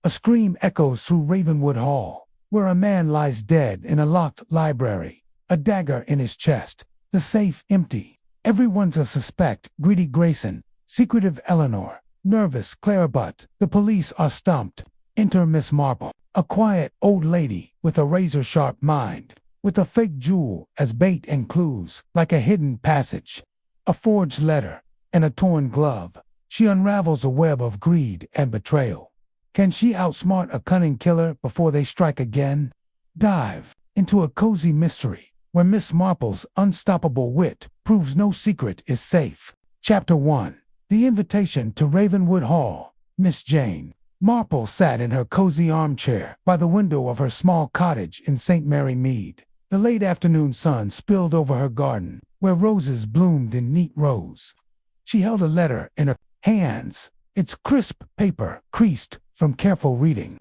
A scream echoes through Ravenwood Hall, where a man lies dead in a locked library, a dagger in his chest, the safe empty. Everyone's a suspect: greedy Grayson, secretive Eleanor, nervous Clara. But the police are stumped. Enter Miss Marple, a quiet old lady with a razor-sharp mind, with a fake jewel as bait and clues, like a hidden passage, a forged letter, and a torn glove. She unravels a web of greed and betrayal. Can she outsmart a cunning killer before they strike again? Dive into a cozy mystery where Miss Marple's unstoppable wit proves no secret is safe. Chapter 1. The Invitation to Ravenwood Hall. Miss Jane Marple sat in her cozy armchair by the window of her small cottage in St. Mary Mead. The late afternoon sun spilled over her garden, where roses bloomed in neat rows. She held a letter in her hands, its crisp paper creased from careful reading.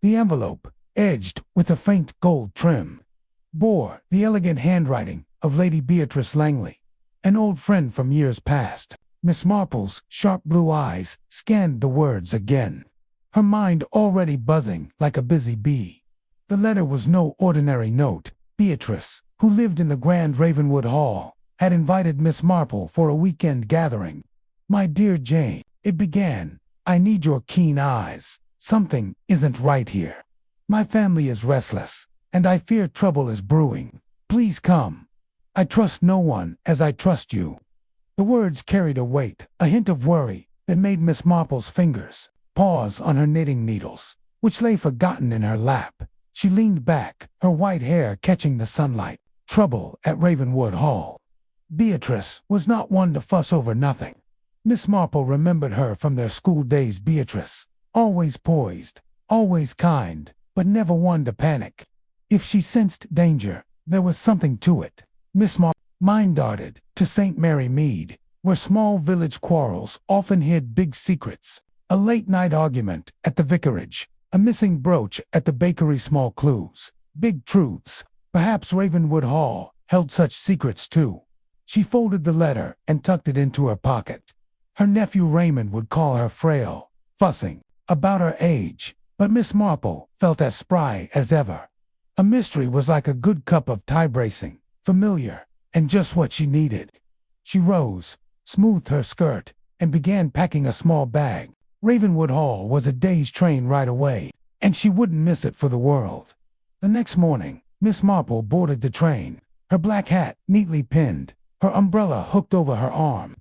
The envelope, edged with a faint gold trim, bore the elegant handwriting of Lady Beatrice Langley, an old friend from years past. Miss Marple's sharp blue eyes scanned the words again, her mind already buzzing like a busy bee. The letter was no ordinary note. Beatrice, who lived in the grand Ravenwood Hall, had invited Miss Marple for a weekend gathering. "My dear Jane," it began, "I need your keen eyes. Something isn't right here. My family is restless, and I fear trouble is brewing. Please come. I trust no one as I trust you." The words carried a weight, a hint of worry, that made Miss Marple's fingers pause on her knitting needles, which lay forgotten in her lap. She leaned back, her white hair catching the sunlight. Trouble at Ravenwood Hall. Beatrice was not one to fuss over nothing. Miss Marple remembered her from their school days. Beatrice, always poised, always kind, but never one to panic. If she sensed danger, there was something to it. Miss Marple's mind darted to St. Mary Mead, where small village quarrels often hid big secrets. A late-night argument at the vicarage, a missing brooch at the bakery, small clues, big truths. Perhaps Ravenwood Hall held such secrets too. She folded the letter and tucked it into her pocket. Her nephew Raymond would call her frail, fussing about her age, but Miss Marple felt as spry as ever. A mystery was like a good cup of tie-bracing, familiar, and just what she needed. She rose, smoothed her skirt, and began packing a small bag. Ravenwood Hall was a day's train ride away, and she wouldn't miss it for the world. The next morning, Miss Marple boarded the train, her black hat neatly pinned, her umbrella hooked over her arm.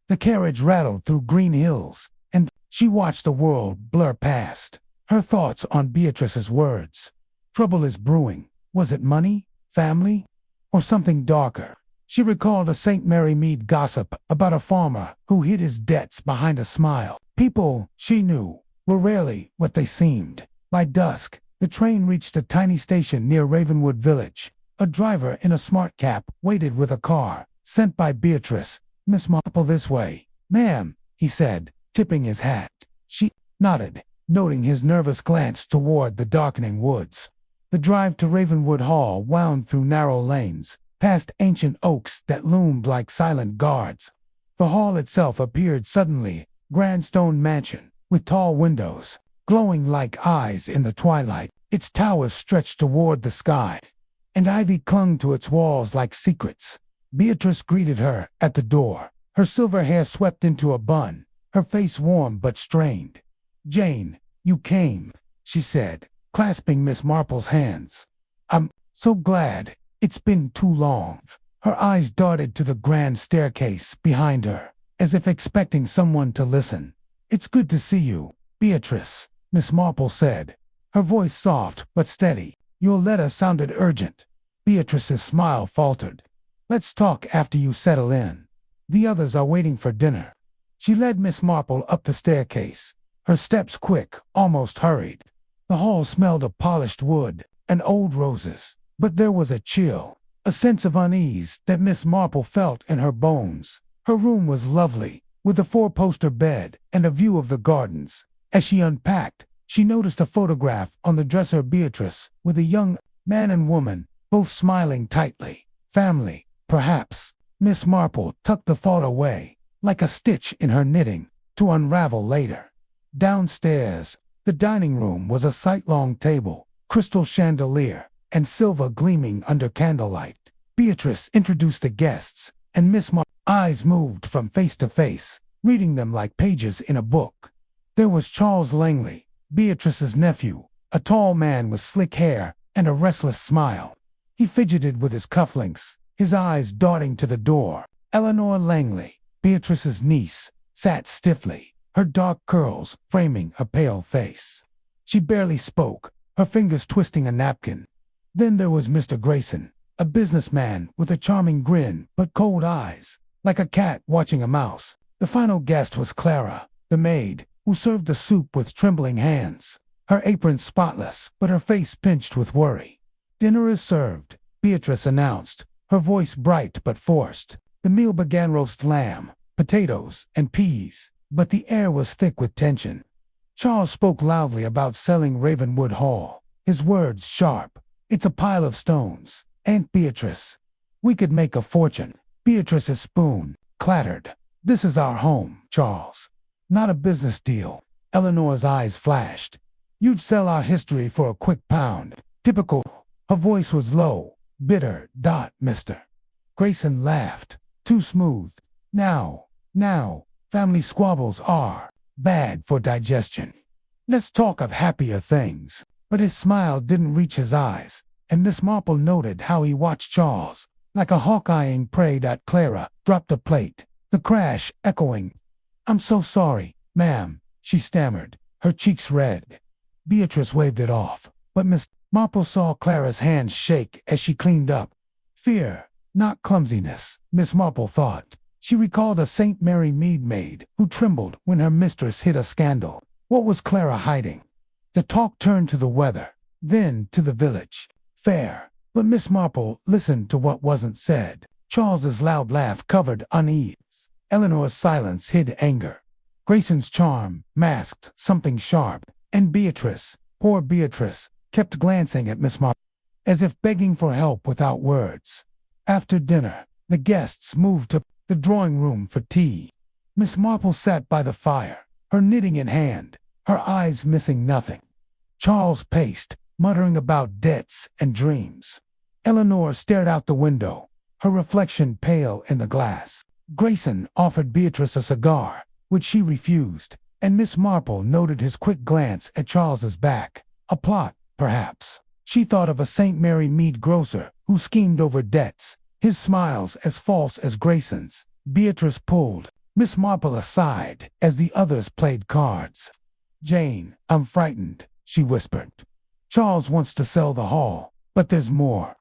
The carriage rattled through green hills, and she watched the world blur past, her thoughts on Beatrice's words. Trouble is brewing. Was it money, family, or something darker? She recalled a St. Mary Mead gossip about a farmer who hid his debts behind a smile. People, she knew, were rarely what they seemed. By dusk, the train reached a tiny station near Ravenwood Village. A driver in a smart cap waited with a car, sent by Beatrice. "Miss Marple, this way." "Ma'am," he said, tipping his hat. She nodded, noting his nervous glance toward the darkening woods. The drive to Ravenwood Hall wound through narrow lanes, past ancient oaks that loomed like silent guards. The hall itself appeared suddenly, grand stone mansion, with tall windows, glowing like eyes in the twilight. Its towers stretched toward the sky, and ivy clung to its walls like secrets. Beatrice greeted her at the door, her silver hair swept into a bun, her face warm but strained. "Jane, you came," she said, clasping Miss Marple's hands. "I'm so glad. It's been too long." Her eyes darted to the grand staircase behind her, as if expecting someone to listen. "It's good to see you, Beatrice," Miss Marple said, her voice soft but steady. "Your letter sounded urgent." Beatrice's smile faltered. "Let's talk after you settle in. The others are waiting for dinner." She led Miss Marple up the staircase, her steps quick, almost hurried. The hall smelled of polished wood and old roses, but there was a chill, a sense of unease that Miss Marple felt in her bones. Her room was lovely, with a four-poster bed and a view of the gardens. As she unpacked, she noticed a photograph on the dresser. Beatrice, with a young man and woman, both smiling tightly. Family, perhaps. Miss Marple tucked the thought away, like a stitch in her knitting, to unravel later. Downstairs, The dining room was a sight-long table, crystal chandelier, and silver gleaming under candlelight. Beatrice introduced the guests, and Miss Marple's eyes moved from face to face, reading them like pages in a book. There was Charles Langley, Beatrice's nephew, a tall man with slick hair and a restless smile. He fidgeted with his cufflinks, his eyes darting to the door. Eleanor Langley, Beatrice's niece, sat stiffly, her dark curls framing a pale face. She barely spoke, her fingers twisting a napkin. Then there was Mr. Grayson, a businessman with a charming grin but cold eyes, like a cat watching a mouse. The final guest was Clara, the maid, who served the soup with trembling hands, her apron spotless but her face pinched with worry. "Dinner is served," Beatrice announced, her voice bright but forced. The meal began: roast lamb, potatoes, and peas, but the air was thick with tension. Charles spoke loudly about selling Ravenwood Hall, his words sharp. "It's a pile of stones, Aunt Beatrice. We could make a fortune." Beatrice's spoon clattered. "This is our home, Charles. Not a business deal." Eleanor's eyes flashed. "You'd sell our history for a quick pound. Typical." Her voice was low, bitter. Mr. Grayson laughed. "Too smooth. Now, family squabbles are bad for digestion. Let's talk of happier things." But his smile didn't reach his eyes, and Miss Marple noted how he watched Charles, like a hawk eyeing prey. Clara dropped the plate, the crash echoing. "I'm so sorry, ma'am," she stammered, her cheeks red. Beatrice waved it off, but Miss Marple saw Clara's hands shake as she cleaned up. Fear, not clumsiness, Miss Marple thought. She recalled a St. Mary Mead maid who trembled when her mistress hid a scandal. What was Clara hiding? The talk turned to the weather, then to the village fair. But Miss Marple listened to what wasn't said. Charles's loud laugh covered unease. Eleanor's silence hid anger. Grayson's charm masked something sharp, and Beatrice, poor Beatrice, kept glancing at Miss Marple, as if begging for help without words. After dinner, the guests moved to the drawing room for tea. Miss Marple sat by the fire, her knitting in hand, her eyes missing nothing. Charles paced, muttering about debts and dreams. Eleanor stared out the window, her reflection pale in the glass. Grayson offered Beatrice a cigar, which she refused, and Miss Marple noted his quick glance at Charles's back. A plot, perhaps. She thought of a St. Mary Mead grocer who schemed over debts, his smiles as false as Grayson's. Beatrice pulled Miss Marple aside as the others played cards. "Jane, I'm frightened," she whispered. "Charles wants to sell the hall, but there's more.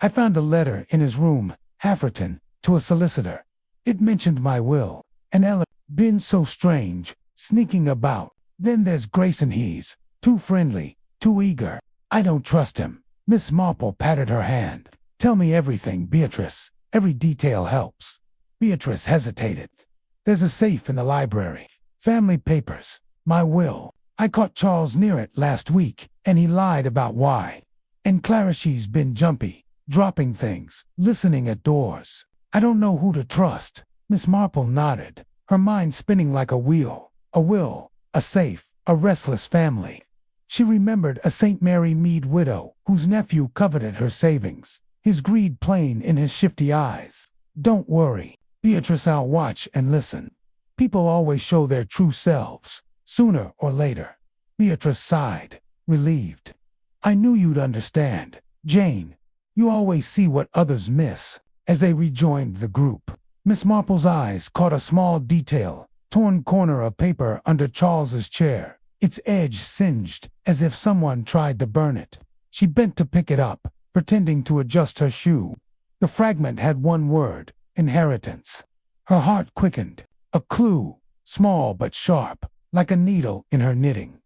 I found a letter in his room, Hafferton, to a solicitor. It mentioned my will, and Ella been so strange, sneaking about. Then there's Grayson, he's too friendly, too eager. I don't trust him." Miss Marple patted her hand. "Tell me everything, Beatrice. Every detail helps." Beatrice hesitated. "There's a safe in the library. Family papers. My will. I caught Charles near it last week, and he lied about why. And Clara, she's been jumpy, dropping things, listening at doors. I don't know who to trust." Miss Marple nodded, her mind spinning like a wheel. A will, a safe, a restless family. She remembered a St. Mary Mead widow whose nephew coveted her savings, his greed plain in his shifty eyes. "Don't worry, Beatrice, I'll watch and listen. People always show their true selves, sooner or later." Beatrice sighed, relieved. "I knew you'd understand, Jane. You always see what others miss." As they rejoined the group, Miss Marple's eyes caught a small detail, torn corner of paper under Charles's chair, its edge singed as if someone tried to burn it. She bent to pick it up, pretending to adjust her shoe. The fragment had one word: inheritance. Her heart quickened. A clue, small but sharp, like a needle in her knitting.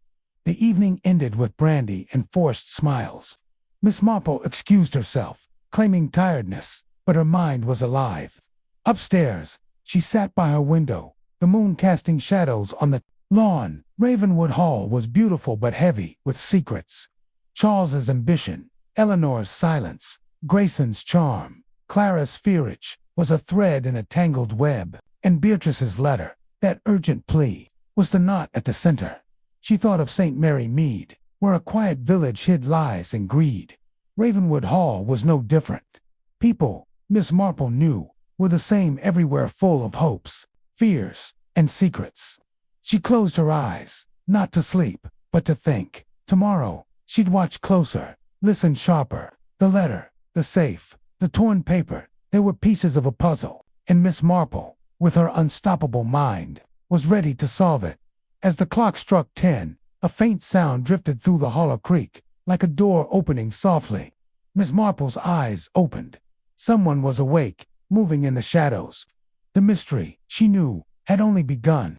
The evening ended with brandy and forced smiles. Miss Marple excused herself, claiming tiredness, but her mind was alive. Upstairs, she sat by her window, the moon casting shadows on the lawn. Ravenwood Hall was beautiful but heavy with secrets. Charles's ambition, Eleanor's silence, Grayson's charm, Clara's fearage, was a thread in a tangled web, and Beatrice's letter, that urgent plea, was the knot at the center. She thought of St. Mary Mead, where a quiet village hid lies and greed. Ravenwood Hall was no different. People, Miss Marple knew, were the same everywhere, full of hopes, fears, and secrets. She closed her eyes, not to sleep, but to think. Tomorrow, she'd watch closer, listen sharper. The letter, the safe, the torn paper, they were pieces of a puzzle, and Miss Marple, with her unstoppable mind, was ready to solve it. As the clock struck 10, a faint sound drifted through the hollow creak, like a door opening softly. Miss Marple's eyes opened. Someone was awake, moving in the shadows. The mystery, she knew, had only begun.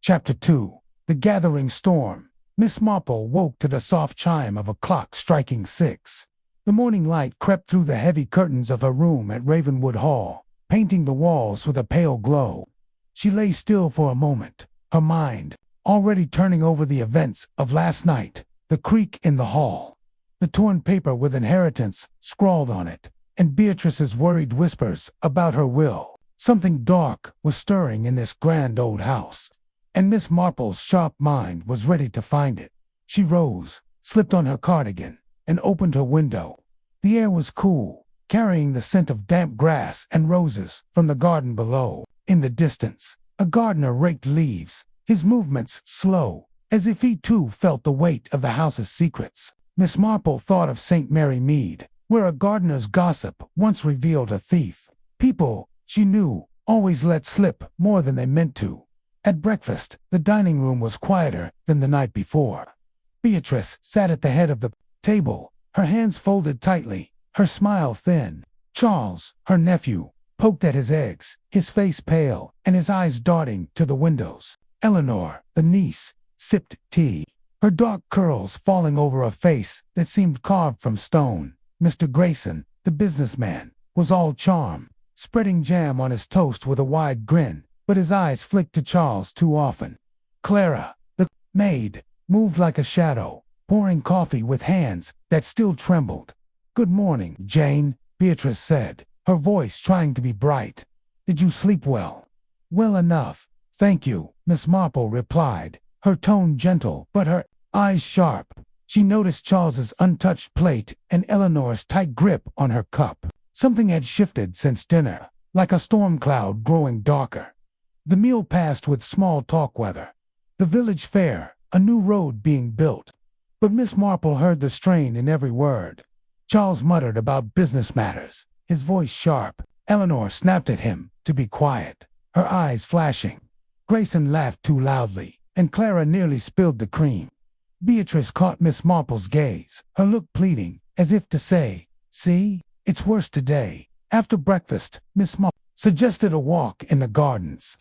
Chapter 2. The Gathering Storm. Miss Marple woke to the soft chime of a clock striking 6. The morning light crept through the heavy curtains of her room at Ravenwood Hall, painting the walls with a pale glow. She lay still for a moment, her mind already turning over the events of last night. The creak in the hall, the torn paper with inheritance scrawled on it, and Beatrice's worried whispers about her will. Something dark was stirring in this grand old house, and Miss Marple's sharp mind was ready to find it. She rose, slipped on her cardigan, and opened her window. The air was cool, carrying the scent of damp grass and roses from the garden below. In the distance, a gardener raked leaves, his movements slow, as if he too felt the weight of the house's secrets. Miss Marple thought of St. Mary Mead, where a gardener's gossip once revealed a thief. People, she knew, always let slip more than they meant to. At breakfast, the dining room was quieter than the night before. Beatrice sat at the head of the table, her hands folded tightly, her smile thin. Charles, her nephew, poked at his eggs, his face pale, and his eyes darting to the windows. Eleanor, the niece, sipped tea, her dark curls falling over a face that seemed carved from stone. Mr. Grayson, the businessman, was all charm, spreading jam on his toast with a wide grin, but his eyes flicked to Charles too often. Clara, the maid, moved like a shadow, pouring coffee with hands that still trembled. "Good morning, Jane," Beatrice said, her voice trying to be bright. "Did you sleep well?" "Well enough, thank you," Miss Marple replied, her tone gentle but her eyes sharp. She noticed Charles's untouched plate and Eleanor's tight grip on her cup. Something had shifted since dinner, like a storm cloud growing darker. The meal passed with small talk weather. The village fair, a new road being built. But Miss Marple heard the strain in every word. Charles muttered about business matters, his voice sharp. Eleanor snapped at him to be quiet, her eyes flashing. Grayson laughed too loudly, and Clara nearly spilled the cream. Beatrice caught Miss Marple's gaze, her look pleading, as if to say, "See, it's worse today." After breakfast, Miss Marple suggested a walk in the gardens.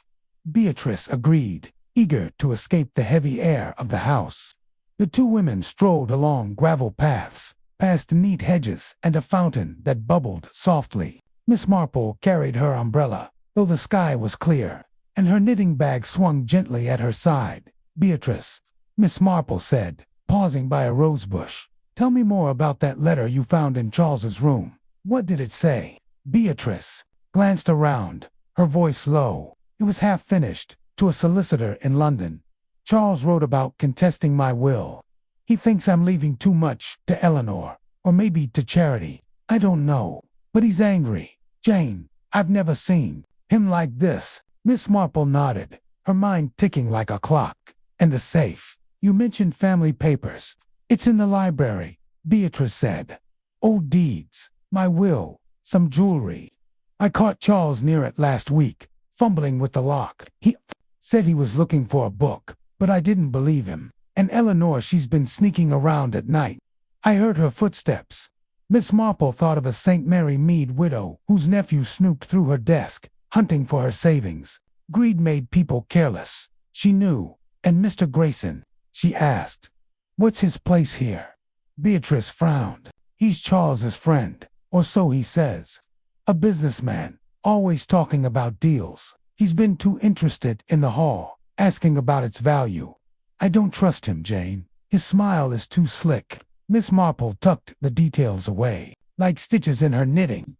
Beatrice agreed, eager to escape the heavy air of the house. The two women strolled along gravel paths, past neat hedges and a fountain that bubbled softly. Miss Marple carried her umbrella, though the sky was clear, and her knitting bag swung gently at her side. "Beatrice," Miss Marple said, pausing by a rosebush, "tell me more about that letter you found in Charles's room. What did it say?" Beatrice glanced around, her voice low. It was half finished, to a solicitor in London. "Charles wrote about contesting my will. He thinks I'm leaving too much to Eleanor, or maybe to Charity. I don't know. But he's angry. Jane, I've never seen him like this." Miss Marple nodded, her mind ticking like a clock. "And the safe. You mentioned family papers. It's in the library," Beatrice said. "Old deeds, my will, some jewelry. I caught Charles near it last week, fumbling with the lock. He said he was looking for a book, but I didn't believe him. And Eleanor, she's been sneaking around at night. I heard her footsteps." Miss Marple thought of a St. Mary Mead widow whose nephew snooped through her desk, hunting for her savings. Greed made people careless, she knew. "And Mr. Grayson?" she asked. "What's his place here?" Beatrice frowned. "He's Charles's friend, or so he says. A businessman, always talking about deals. He's been too interested in the hall, asking about its value. I don't trust him, Jane. His smile is too slick." Miss Marple tucked the details away, like stitches in her knitting.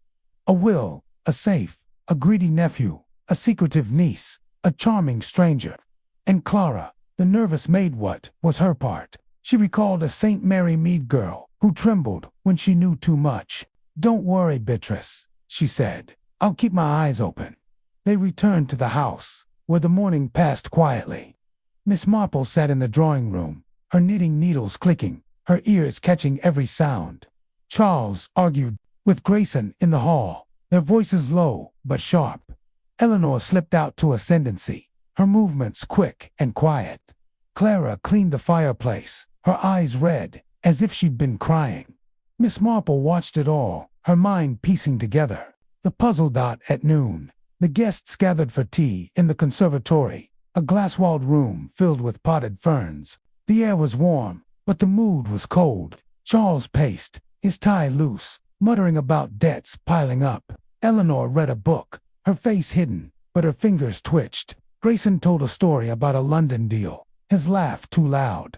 A will, a safe, a greedy nephew, a secretive niece, a charming stranger. And Clara, The nervous maid what was her part. She recalled a St. Mary Mead girl who trembled when she knew too much. "Don't worry, Beatrice," she said. "I'll keep my eyes open." They returned to the house, where the morning passed quietly. Miss Marple sat in the drawing room, her knitting needles clicking, her ears catching every sound. Charles argued with Grayson in the hall, their voices low but sharp. Eleanor slipped out to ascendancy, her movements quick and quiet. Clara cleaned the fireplace, her eyes red, as if she'd been crying. Miss Marple watched it all, her mind piecing together the puzzle. At noon, the guests gathered for tea in the conservatory, a glass-walled room filled with potted ferns. The air was warm, but the mood was cold. Charles paced, his tie loose, muttering about debts piling up. Eleanor read a book, her face hidden, but her fingers twitched. Grayson told a story about a London deal, his laugh too loud.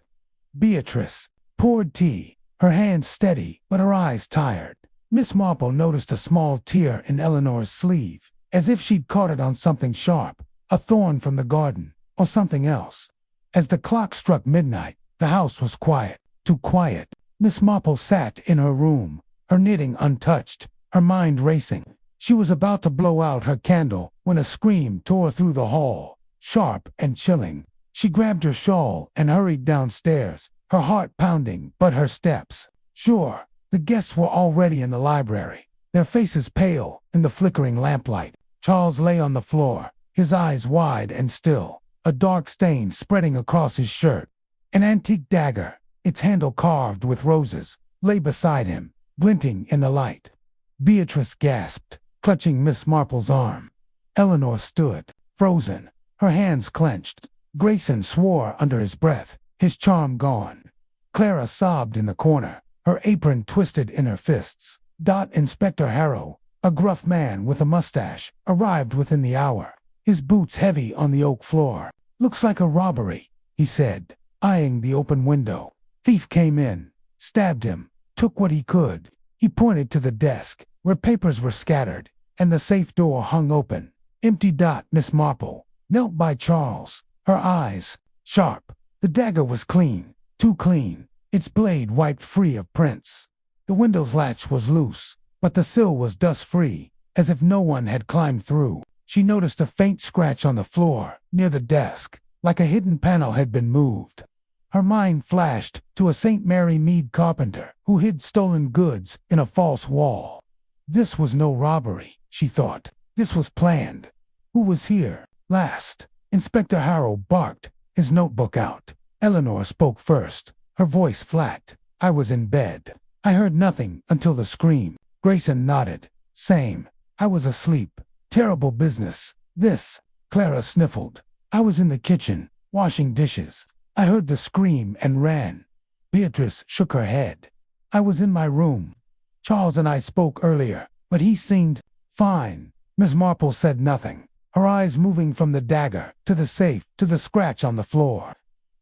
Beatrice poured tea, her hands steady but her eyes tired. Miss Marple noticed a small tear in Eleanor's sleeve, as if she'd caught it on something sharp, a thorn from the garden, or something else. As the clock struck midnight, the house was quiet, too quiet. Miss Marple sat in her room, her knitting untouched, her mind racing. She was about to blow out her candle when a scream tore through the hall, sharp and chilling. She grabbed her shawl and hurried downstairs, her heart pounding but her steps sure. The guests were already in the library, their faces pale in the flickering lamplight. Charles lay on the floor, his eyes wide and still, a dark stain spreading across his shirt. An antique dagger, its handle carved with roses, lay beside him, glinting in the light. Beatrice gasped, clutching Miss Marple's arm. Eleanor stood, frozen, her hands clenched. Grayson swore under his breath, his charm gone. Clara sobbed in the corner, her apron twisted in her fists. Inspector Harrow, a gruff man with a mustache, arrived within the hour, his boots heavy on the oak floor. "Looks like a robbery," he said, eyeing the open window. "Thief came in, stabbed him, took what he could." He pointed to the desk, where papers were scattered, and the safe door hung open. Empty. Miss Marple knelt by Charles, her eyes sharp. The dagger was clean, too clean, its blade wiped free of prints. The window's latch was loose, but the sill was dust-free, as if no one had climbed through. She noticed a faint scratch on the floor, near the desk, like a hidden panel had been moved. Her mind flashed to a St. Mary Mead carpenter who hid stolen goods in a false wall. This was no robbery, she thought. This was planned. Who was here last? Inspector Harrow barked, his notebook out. Eleanor spoke first, her voice flat. "I was in bed. I heard nothing until the scream." Grayson nodded. "Same. I was asleep. Terrible business, this." Clara sniffled. "I was in the kitchen, washing dishes. I heard the scream and ran." Beatrice shook her head. "I was in my room. Charles and I spoke earlier, but he seemed fine." Miss Marple said nothing, her eyes moving from the dagger to the safe to the scratch on the floor.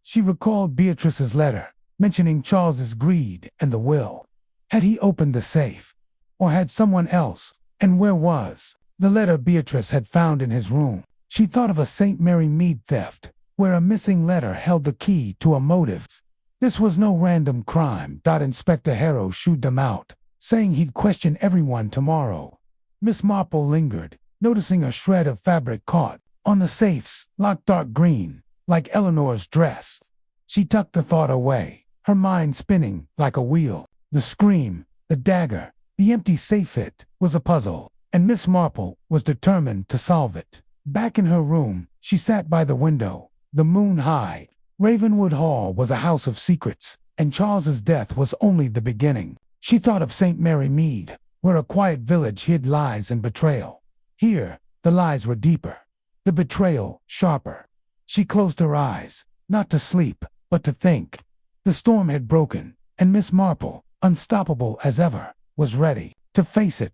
She recalled Beatrice's letter, mentioning Charles's greed and the will. Had he opened the safe? Or had someone else? And where was the letter Beatrice had found in his room? She thought of a St. Mary Mead theft, where a missing letter held the key to a motive. This was no random crime. Inspector Harrow shooed them out, saying he'd question everyone tomorrow. Miss Marple lingered, noticing a shred of fabric caught on the safe's lock, dark green, like Eleanor's dress. She tucked the thought away, her mind spinning like a wheel. The scream, the dagger, the empty safe, it was a puzzle, and Miss Marple was determined to solve it. Back in her room, she sat by the window, the moon high. Ravenwood Hall was a house of secrets, and Charles's death was only the beginning. She thought of St. Mary Mead, where a quiet village hid lies and betrayal. Here, the lies were deeper, the betrayal sharper. She closed her eyes, not to sleep, but to think. The storm had broken, and Miss Marple, unstoppable as ever, was ready to face it.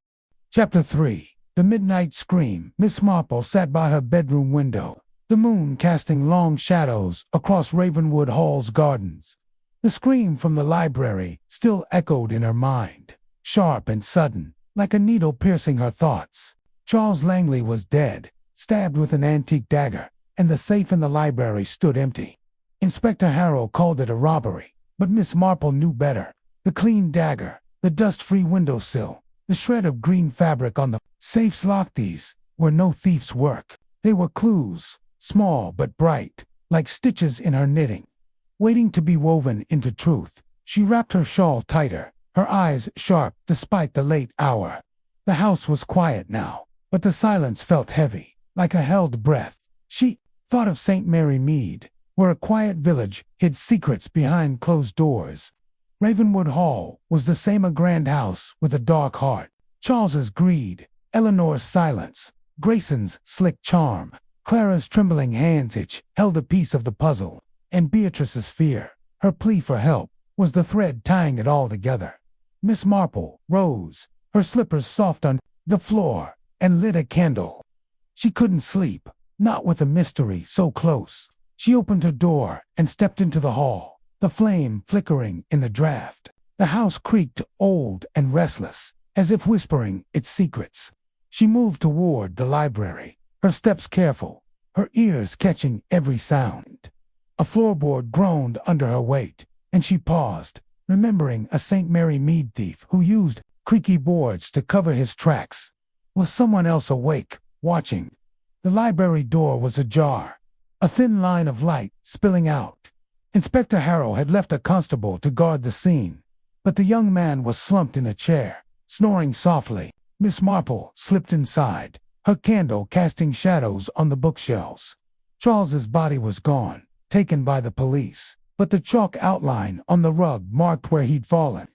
Chapter 3. The Midnight Scream. Miss Marple sat by her bedroom window, the moon casting long shadows across Ravenwood Hall's gardens. The scream from the library still echoed in her mind, sharp and sudden, like a needle piercing her thoughts. Charles Langley was dead, stabbed with an antique dagger, and the safe in the library stood empty. Inspector Harrow called it a robbery, but Miss Marple knew better. The clean dagger, the dust-free windowsill, the shred of green fabric on the safe's lock, these were no thief's work. They were clues, small but bright, like stitches in her knitting, waiting to be woven into truth. She wrapped her shawl tighter, her eyes sharp despite the late hour. The house was quiet now, but the silence felt heavy, like a held breath. She thought of St. Mary Mead, where a quiet village hid secrets behind closed doors. Ravenwood Hall was the same, a grand house with a dark heart. Charles's greed, Eleanor's silence, Grayson's slick charm, Clara's trembling hands each held a piece of the puzzle, and Beatrice's fear, her plea for help, was the thread tying it all together. Miss Marple rose, her slippers soft on the floor, and lit a candle. She couldn't sleep, not with a mystery so close. She opened her door and stepped into the hall, the flame flickering in the draft. The house creaked, old and restless, as if whispering its secrets. She moved toward the library, her steps careful, her ears catching every sound. A floorboard groaned under her weight, and she paused, remembering a St. Mary Mead thief who used creaky boards to cover his tracks. Was someone else awake, watching? The library door was ajar, a thin line of light spilling out. Inspector Harrow had left a constable to guard the scene, but the young man was slumped in a chair, snoring softly. Miss Marple slipped inside, her candle casting shadows on the bookshelves. Charles's body was gone, taken by the police, but the chalk outline on the rug marked where he'd fallen.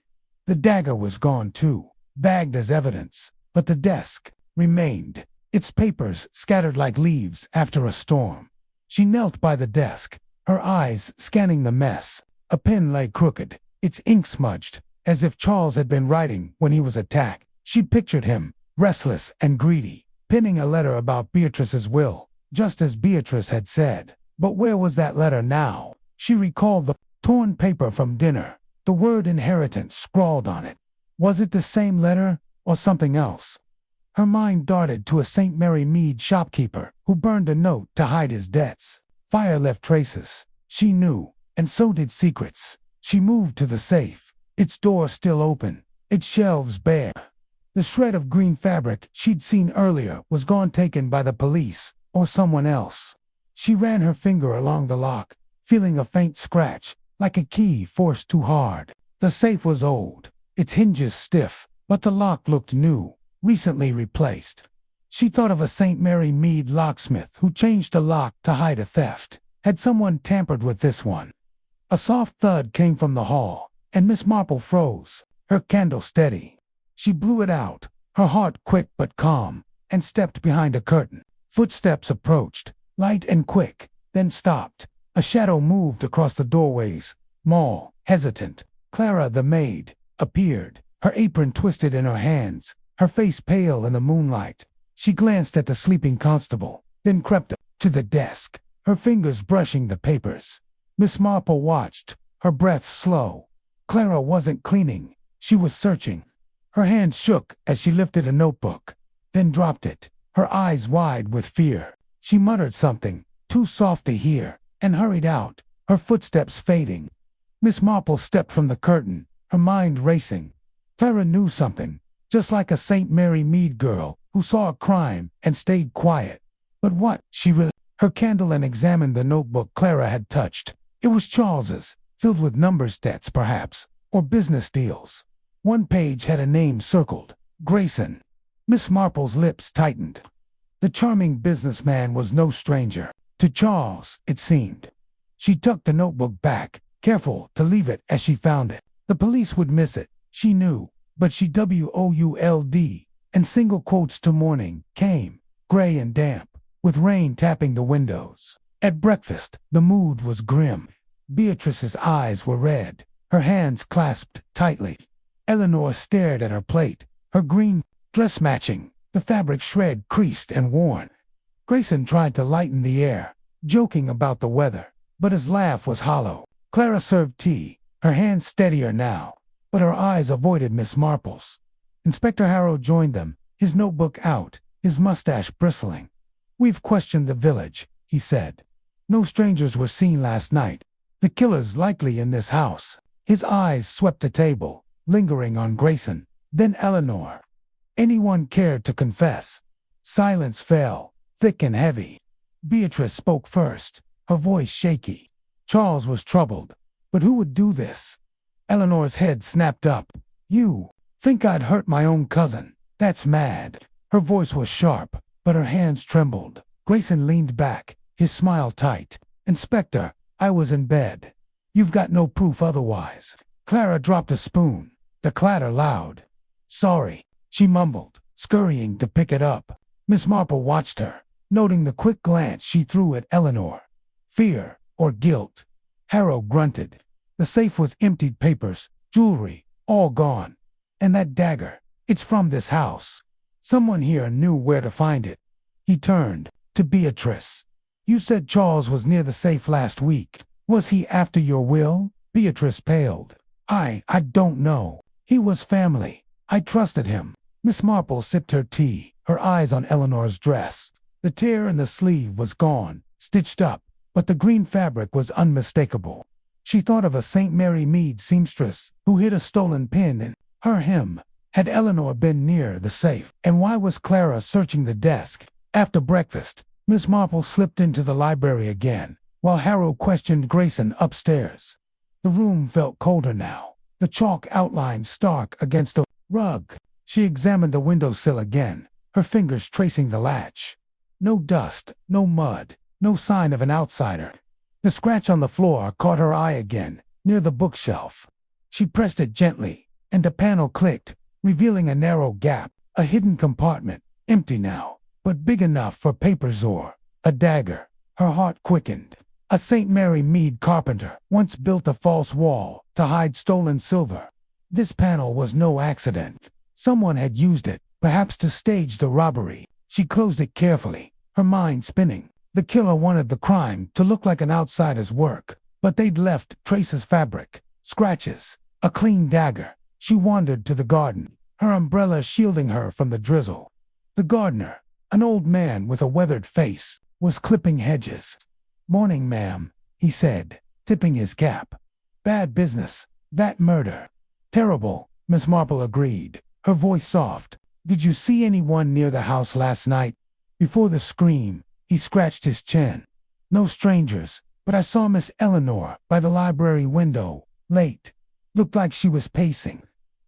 The dagger was gone too, bagged as evidence, but the desk remained, its papers scattered like leaves after a storm. She knelt by the desk, her eyes scanning the mess. A pen lay crooked, its ink smudged, as if Charles had been writing when he was attacked. She pictured him, restless and greedy, penning a letter about Beatrice's will, just as Beatrice had said. But where was that letter now? She recalled the torn paper from dinner, the word inheritance scrawled on it. Was it the same letter, or something else? Her mind darted to a St. Mary Mead shopkeeper who burned a note to hide his debts. Fire left traces, she knew, and so did secrets. She moved to the safe, its door still open, its shelves bare. The shred of green fabric she'd seen earlier was gone, taken by the police or someone else. She ran her finger along the lock, feeling a faint scratch, like a key forced too hard. The safe was old, its hinges stiff, but the lock looked new, recently replaced. She thought of a St. Mary Mead locksmith who changed a lock to hide a theft. Had someone tampered with this one? A soft thud came from the hall, and Miss Marple froze, her candle steady. She blew it out, her heart quick but calm, and stepped behind a curtain. Footsteps approached, light and quick, then stopped. A shadow moved across the doorways, small, hesitant. Clara, the maid, appeared, her apron twisted in her hands, her face pale in the moonlight. She glanced at the sleeping constable, then crept up to the desk, her fingers brushing the papers. Miss Marple watched, her breath slow. Clara wasn't cleaning, she was searching. Her hand shook as she lifted a notebook, then dropped it, her eyes wide with fear. She muttered something, too soft to hear, and hurried out, her footsteps fading. Miss Marple stepped from the curtain, her mind racing. Clara knew something, just like a St. Mary Mead girl who saw a crime and stayed quiet. But what? She lit her candle and examined the notebook Clara had touched. It was Charles's, filled with numbers, debts perhaps, or business deals. One page had a name circled, Grayson. Miss Marple's lips tightened. The charming businessman was no stranger to Charles, it seemed. She tucked the notebook back, careful to leave it as she found it. The police would miss it, she knew, but she would, and single quotes to morning came, gray and damp, with rain tapping the windows. At breakfast, the mood was grim. Beatrice's eyes were red, her hands clasped tightly. Eleanor stared at her plate, her green dress matching, the fabric shred creased and worn. Grayson tried to lighten the air, joking about the weather, but his laugh was hollow. Clara served tea, her hands steadier now, but her eyes avoided Miss Marple's. Inspector Harrow joined them, his notebook out, his mustache bristling. "We've questioned the village," he said. "No strangers were seen last night, The killer's likely in this house. His eyes swept the table, lingering on Grayson, then Eleanor. Anyone cared to confess? Silence fell, thick and heavy. Beatrice spoke first, her voice shaky. Charles was troubled. But who would do this? Eleanor's head snapped up. You think I'd hurt my own cousin? That's mad. Her voice was sharp, but her hands trembled. Grayson leaned back, his smile tight. Inspector, I was in bed. You've got no proof otherwise. Clara dropped a spoon, the clatter loud. Sorry, she mumbled, scurrying to pick it up. Miss Marple watched her, noting the quick glance she threw at Eleanor. Fear or guilt? Harrow grunted. The safe was emptied, papers, jewelry, all gone. And that dagger, it's from this house. Someone here knew where to find it. He turned to Beatrice. You said Charles was near the safe last week. Was he after your will? Beatrice paled. I don't know. He was family. I trusted him. Miss Marple sipped her tea, her eyes on Eleanor's dress. The tear in the sleeve was gone, stitched up, but the green fabric was unmistakable. She thought of a St. Mary Mead seamstress who hid a stolen pin in her hem. Had Eleanor been near the safe? And why was Clara searching the desk? After breakfast, Miss Marple slipped into the library again, while Harrow questioned Grayson upstairs. The room felt colder now, the chalk outline stark against the rug. She examined the windowsill again, her fingers tracing the latch. No dust, no mud, no sign of an outsider. The scratch on the floor caught her eye again, near the bookshelf. She pressed it gently, and a panel clicked, revealing a narrow gap, a hidden compartment, empty now, but big enough for papers or a dagger. Her heart quickened. A St. Mary Mead carpenter once built a false wall to hide stolen silver. This panel was no accident. Someone had used it, perhaps to stage the robbery. She closed it carefully, her mind spinning. The killer wanted the crime to look like an outsider's work, but they'd left traces, fabric, scratches, a clean dagger. She wandered to the garden, her umbrella shielding her from the drizzle. The gardener, an old man with a weathered face, was clipping hedges. Morning, ma'am, he said, tipping his cap. Bad business, that murder. Terrible, Miss Marple agreed, her voice soft. Did you see anyone near the house last night? Before the scream, he scratched his chin. No strangers, but I saw Miss Eleanor by the library window, late. Looked like she was pacing.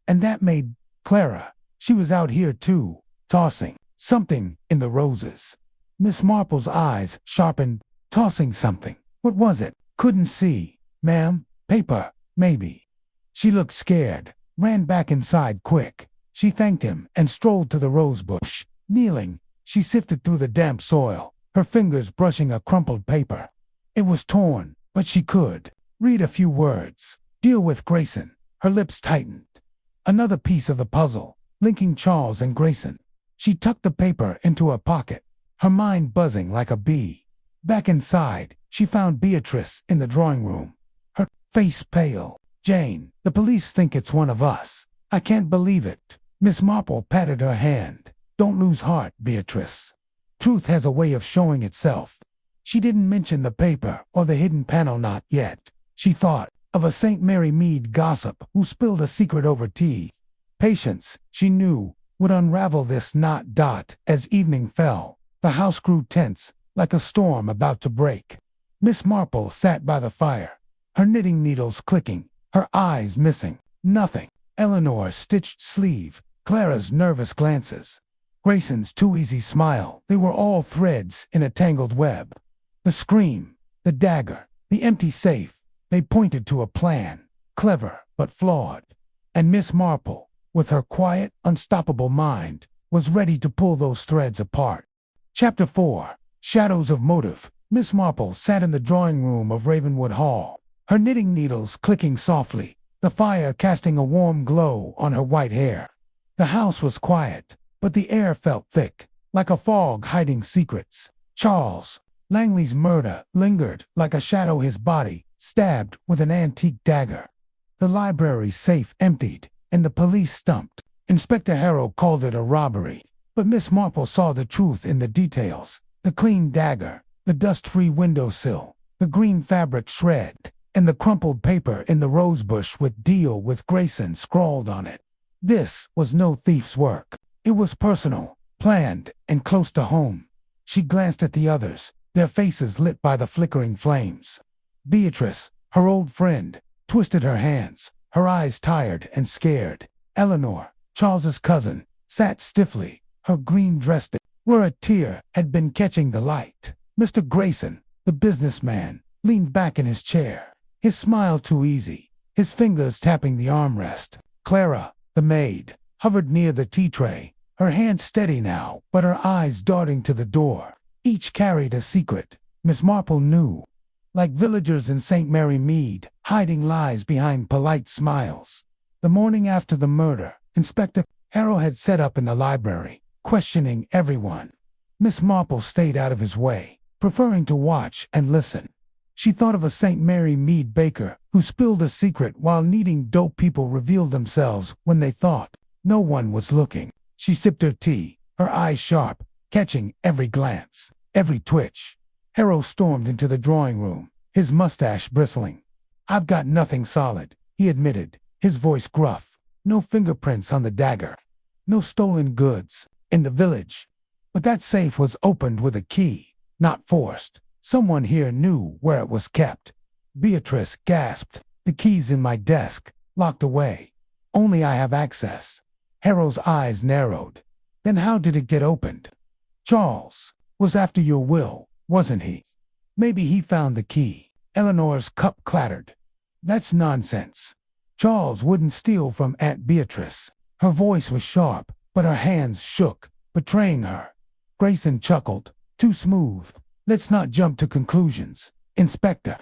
And that made Clara. She was out here too, tossing something in the roses. Miss Marple's eyes sharpened. Tossing something. What was it? Couldn't see. Ma'am, paper, maybe. She looked scared, ran back inside quick. She thanked him and strolled to the rose bush. Kneeling, she sifted through the damp soil, her fingers brushing a crumpled paper. It was torn, but she could read a few words. Deal with Grayson. Her lips tightened. Another piece of the puzzle, linking Charles and Grayson. She tucked the paper into her pocket, her mind buzzing like a bee. Back inside, she found Beatrice in the drawing room, her face pale. Jane, the police think it's one of us. I can't believe it. Miss Marple patted her hand. Don't lose heart, Beatrice. Truth has a way of showing itself. She didn't mention the paper or the hidden panel, not yet. She thought of a St. Mary Mead gossip who spilled a secret over tea. Patience, she knew, would unravel this knot. As evening fell, the house grew tense, like a storm about to break. Miss Marple sat by the fire, her knitting needles clicking, her eyes missing nothing. Eleanor's stitched sleeve, Clara's nervous glances, Grayson's too easy smile. They were all threads in a tangled web. The scream, the dagger, the empty safe, they pointed to a plan, clever but flawed. And Miss Marple, with her quiet, unstoppable mind, was ready to pull those threads apart. Chapter 4. Shadows of Motive. Miss Marple sat in the drawing room of Ravenwood Hall, her knitting needles clicking softly, the fire casting a warm glow on her white hair. The house was quiet, but the air felt thick, like a fog hiding secrets. Charles Langley's murder lingered like a shadow, his body stabbed with an antique dagger. The library safe emptied, and the police stumped. Inspector Harrow called it a robbery, but Miss Marple saw the truth in the details. The clean dagger, the dust-free windowsill, the green fabric shred. and the crumpled paper in the rosebush with "Deal with Grayson" scrawled on it. This was no thief's work. It was personal, planned, and close to home. She glanced at the others, their faces lit by the flickering flames. Beatrice, her old friend, twisted her hands, her eyes tired and scared. Eleanor, Charles's cousin, sat stiffly, her green dress where a tear had been catching the light. Mr. Grayson, the businessman, leaned back in his chair, his smile too easy, his fingers tapping the armrest. Clara, the maid, hovered near the tea tray, her hand steady now, but her eyes darting to the door. Each carried a secret, Miss Marple knew. Like villagers in St. Mary Mead, hiding lies behind polite smiles. The morning after the murder, Inspector Harrow had set up in the library, questioning everyone. Miss Marple stayed out of his way, preferring to watch and listen. She thought of a St. Mary Mead baker who spilled a secret while needing dope people revealed themselves when they thought no one was looking. She sipped her tea, her eyes sharp, catching every glance, every twitch. Harrow stormed into the drawing room, his mustache bristling. "I've got nothing solid," he admitted, his voice gruff. "No fingerprints on the dagger. No stolen goods in the village. But that safe was opened with a key, not forced. Someone here knew where it was kept." Beatrice gasped. "The key's in my desk, locked away. Only I have access." Harrow's eyes narrowed. "Then how did it get opened?" "Charles was after your will, wasn't he? Maybe he found the key." Eleanor's cup clattered. "That's nonsense. Charles wouldn't steal from Aunt Beatrice." Her voice was sharp, but her hands shook, betraying her. Grayson chuckled. "Too smooth. Let's not jump to conclusions, Inspector.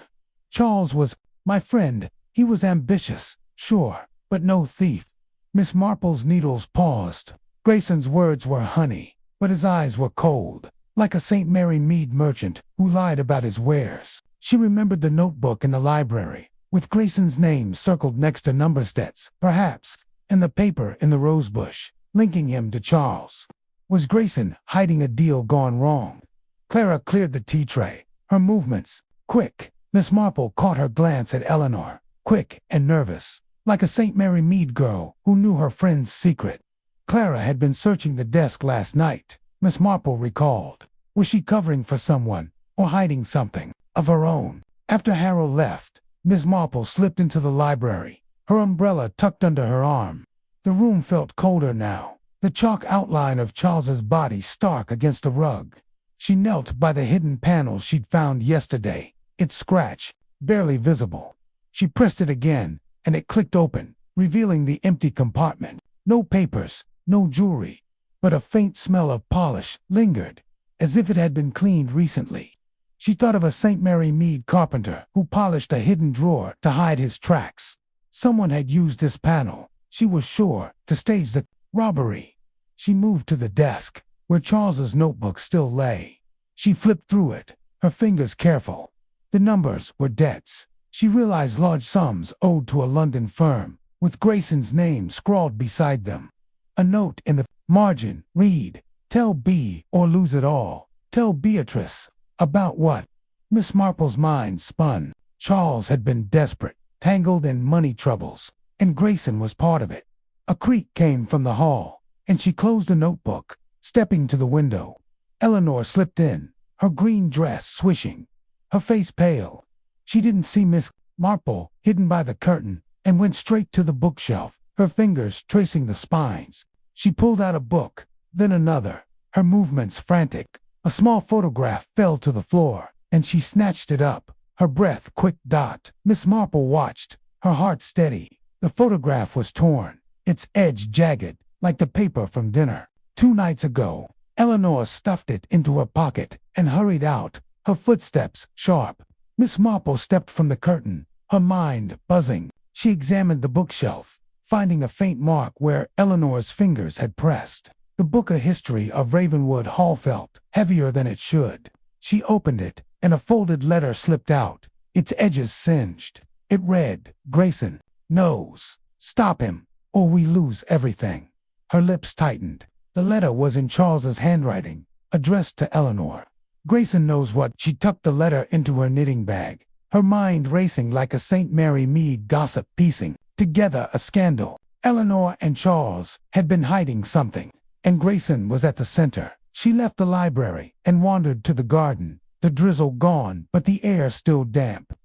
Charles was my friend. He was ambitious, sure, but no thief." Miss Marple's needles paused. Grayson's words were honey, but his eyes were cold, like a St. Mary Mead merchant who lied about his wares. She remembered the notebook in the library, with Grayson's name circled next to Numberstedt's, perhaps, and the paper in the rosebush, linking him to Charles. Was Grayson hiding a deal gone wrong? Clara cleared the tea tray, her movements quick. Miss Marple caught her glance at Eleanor, quick and nervous, like a St. Mary Mead girl who knew her friend's secret. Clara had been searching the desk last night, Miss Marple recalled. Was she covering for someone, or hiding something of her own? After Harrow left, Miss Marple slipped into the library, her umbrella tucked under her arm. The room felt colder now, the chalk outline of Charles's body stark against the rug. She knelt by the hidden panel she'd found yesterday, its scratch barely visible. She pressed it again, and it clicked open, revealing the empty compartment. No papers, no jewelry, but a faint smell of polish lingered, as if it had been cleaned recently. She thought of a St. Mary Mead carpenter who polished a hidden drawer to hide his tracks. Someone had used this panel, she was sure, to stage the robbery. She moved to the desk, where Charles's notebook still lay. She flipped through it, her fingers careful. The numbers were debts. She realized large sums owed to a London firm, with Grayson's name scrawled beside them. A note in the margin read, "Tell B or lose it all. Tell Beatrice." About what? Miss Marple's mind spun. Charles had been desperate, tangled in money troubles, and Grayson was part of it. A creak came from the hall, and she closed the notebook, stepping to the window. Eleanor slipped in, her green dress swishing, her face pale. She didn't see Miss Marple, hidden by the curtain, and went straight to the bookshelf, her fingers tracing the spines. She pulled out a book, then another, her movements frantic. A small photograph fell to the floor, and she snatched it up, her breath quick. Miss Marple watched, her heart steady. The photograph was torn, its edge jagged, like the paper from dinner. 2 nights ago. Eleanor stuffed it into her pocket and hurried out, her footsteps sharp. Miss Marple stepped from the curtain, her mind buzzing. She examined the bookshelf, finding a faint mark where Eleanor's fingers had pressed. The book, A History of Ravenwood Hall, felt heavier than it should. She opened it, and a folded letter slipped out, its edges singed. It read, "Grayson knows. Stop him, or we lose everything." Her lips tightened. The letter was in Charles's handwriting, addressed to Eleanor. "Grayson knows what?" She tucked the letter into her knitting bag, her mind racing like a St. Mary Mead gossip piecing together a scandal. Eleanor and Charles had been hiding something, and Grayson was at the center. She left the library and wandered to the garden, the drizzle gone but the air still damp.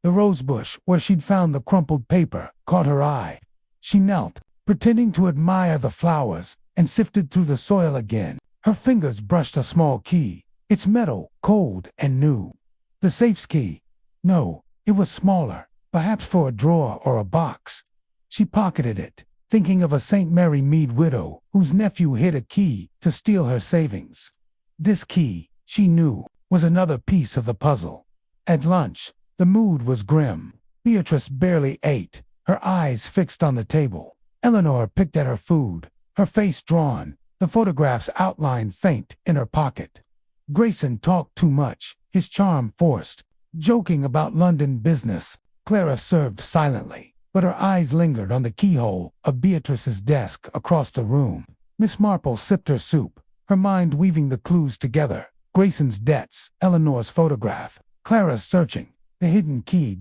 The rosebush where she'd found the crumpled paper caught her eye. She knelt, pretending to admire the flowers, and sifted through the soil again. Her fingers brushed a small key, its metal cold and new. The safe's key? No, it was smaller, perhaps for a drawer or a box. She pocketed it, thinking of a St. Mary Mead widow whose nephew hid a key to steal her savings. This key, she knew, was another piece of the puzzle. At lunch, the mood was grim. Beatrice barely ate, her eyes fixed on the table. Eleanor picked at her food, her face drawn, the photograph's outline faint in her pocket. Grayson talked too much, his charm forced, joking about London business. Clara served silently, but her eyes lingered on the keyhole of Beatrice's desk across the room. Miss Marple sipped her soup, her mind weaving the clues together. Grayson's debts, Eleanor's photograph, Clara's searching, the hidden key.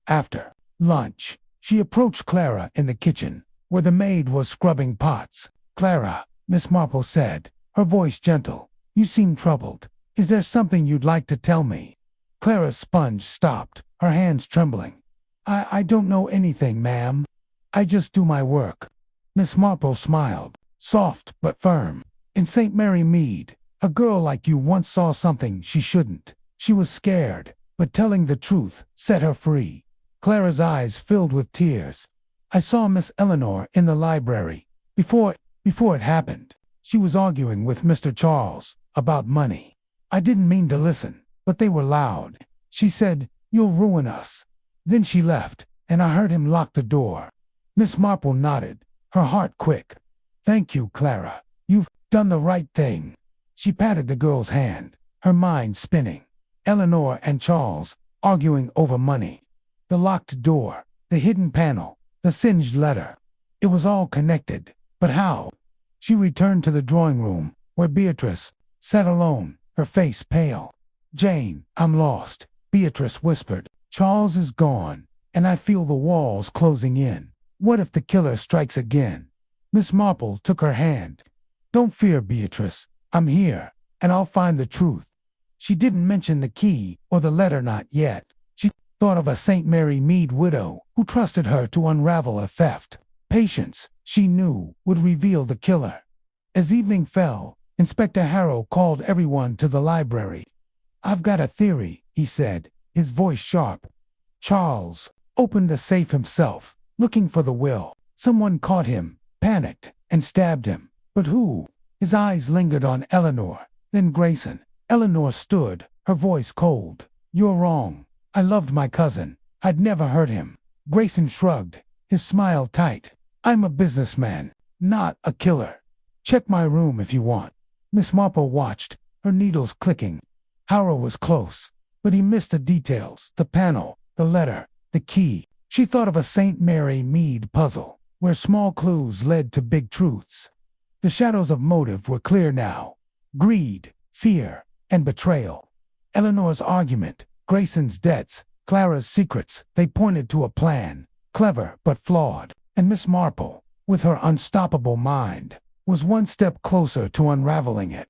After lunch, she approached Clara in the kitchen, where the maid was scrubbing pots. "Clara," Miss Marple said, her voice gentle, "you seem troubled. Is there something you'd like to tell me?" Clara's sponge stopped, her hands trembling. I don't know anything, ma'am. I just do my work." Miss Marple smiled, soft but firm. "In St. Mary Mead, a girl like you once saw something she shouldn't. She was scared, but telling the truth set her free." Clara's eyes filled with tears. "I saw Miss Eleanor in the library. Before it happened, she was arguing with Mr. Charles about money. I didn't mean to listen, but they were loud. She said, 'You'll ruin us.' Then she left, and I heard him lock the door." Miss Marple nodded, her heart quick. "Thank you, Clara. You've done the right thing." She patted the girl's hand, her mind spinning. Eleanor and Charles, arguing over money. The locked door, the hidden panel, the singed letter. It was all connected, but how? She returned to the drawing room, where Beatrice sat alone, her face pale. "Jane, I'm lost," Beatrice whispered. "Charles is gone, and I feel the walls closing in. What if the killer strikes again?" Miss Marple took her hand. "Don't fear, Beatrice. I'm here, and I'll find the truth." She didn't mention the key or the letter, not yet. She thought of a St. Mary Mead widow who trusted her to unravel a theft. Patience, she knew, would reveal the killer. As evening fell, Inspector Harrow called everyone to the library. "I've got a theory," he said, his voice sharp. "Charles opened the safe himself, looking for the will. Someone caught him, panicked, and stabbed him. But who?" His eyes lingered on Eleanor, then Grayson. Eleanor stood, her voice cold. "You're wrong. I loved my cousin. I'd never hurt him." Grayson shrugged, his smile tight. "I'm a businessman, not a killer. Check my room if you want." Miss Marple watched, her needles clicking. Harrow was close, but he missed the details, the panel, the letter, the key. She thought of a St. Mary Mead puzzle, where small clues led to big truths. The shadows of motive were clear now. Greed, fear, and betrayal. Eleanor's argument, Grayson's debts, Clara's secrets, they pointed to a plan, clever but flawed. And Miss Marple, with her unstoppable mind, was one step closer to unraveling it.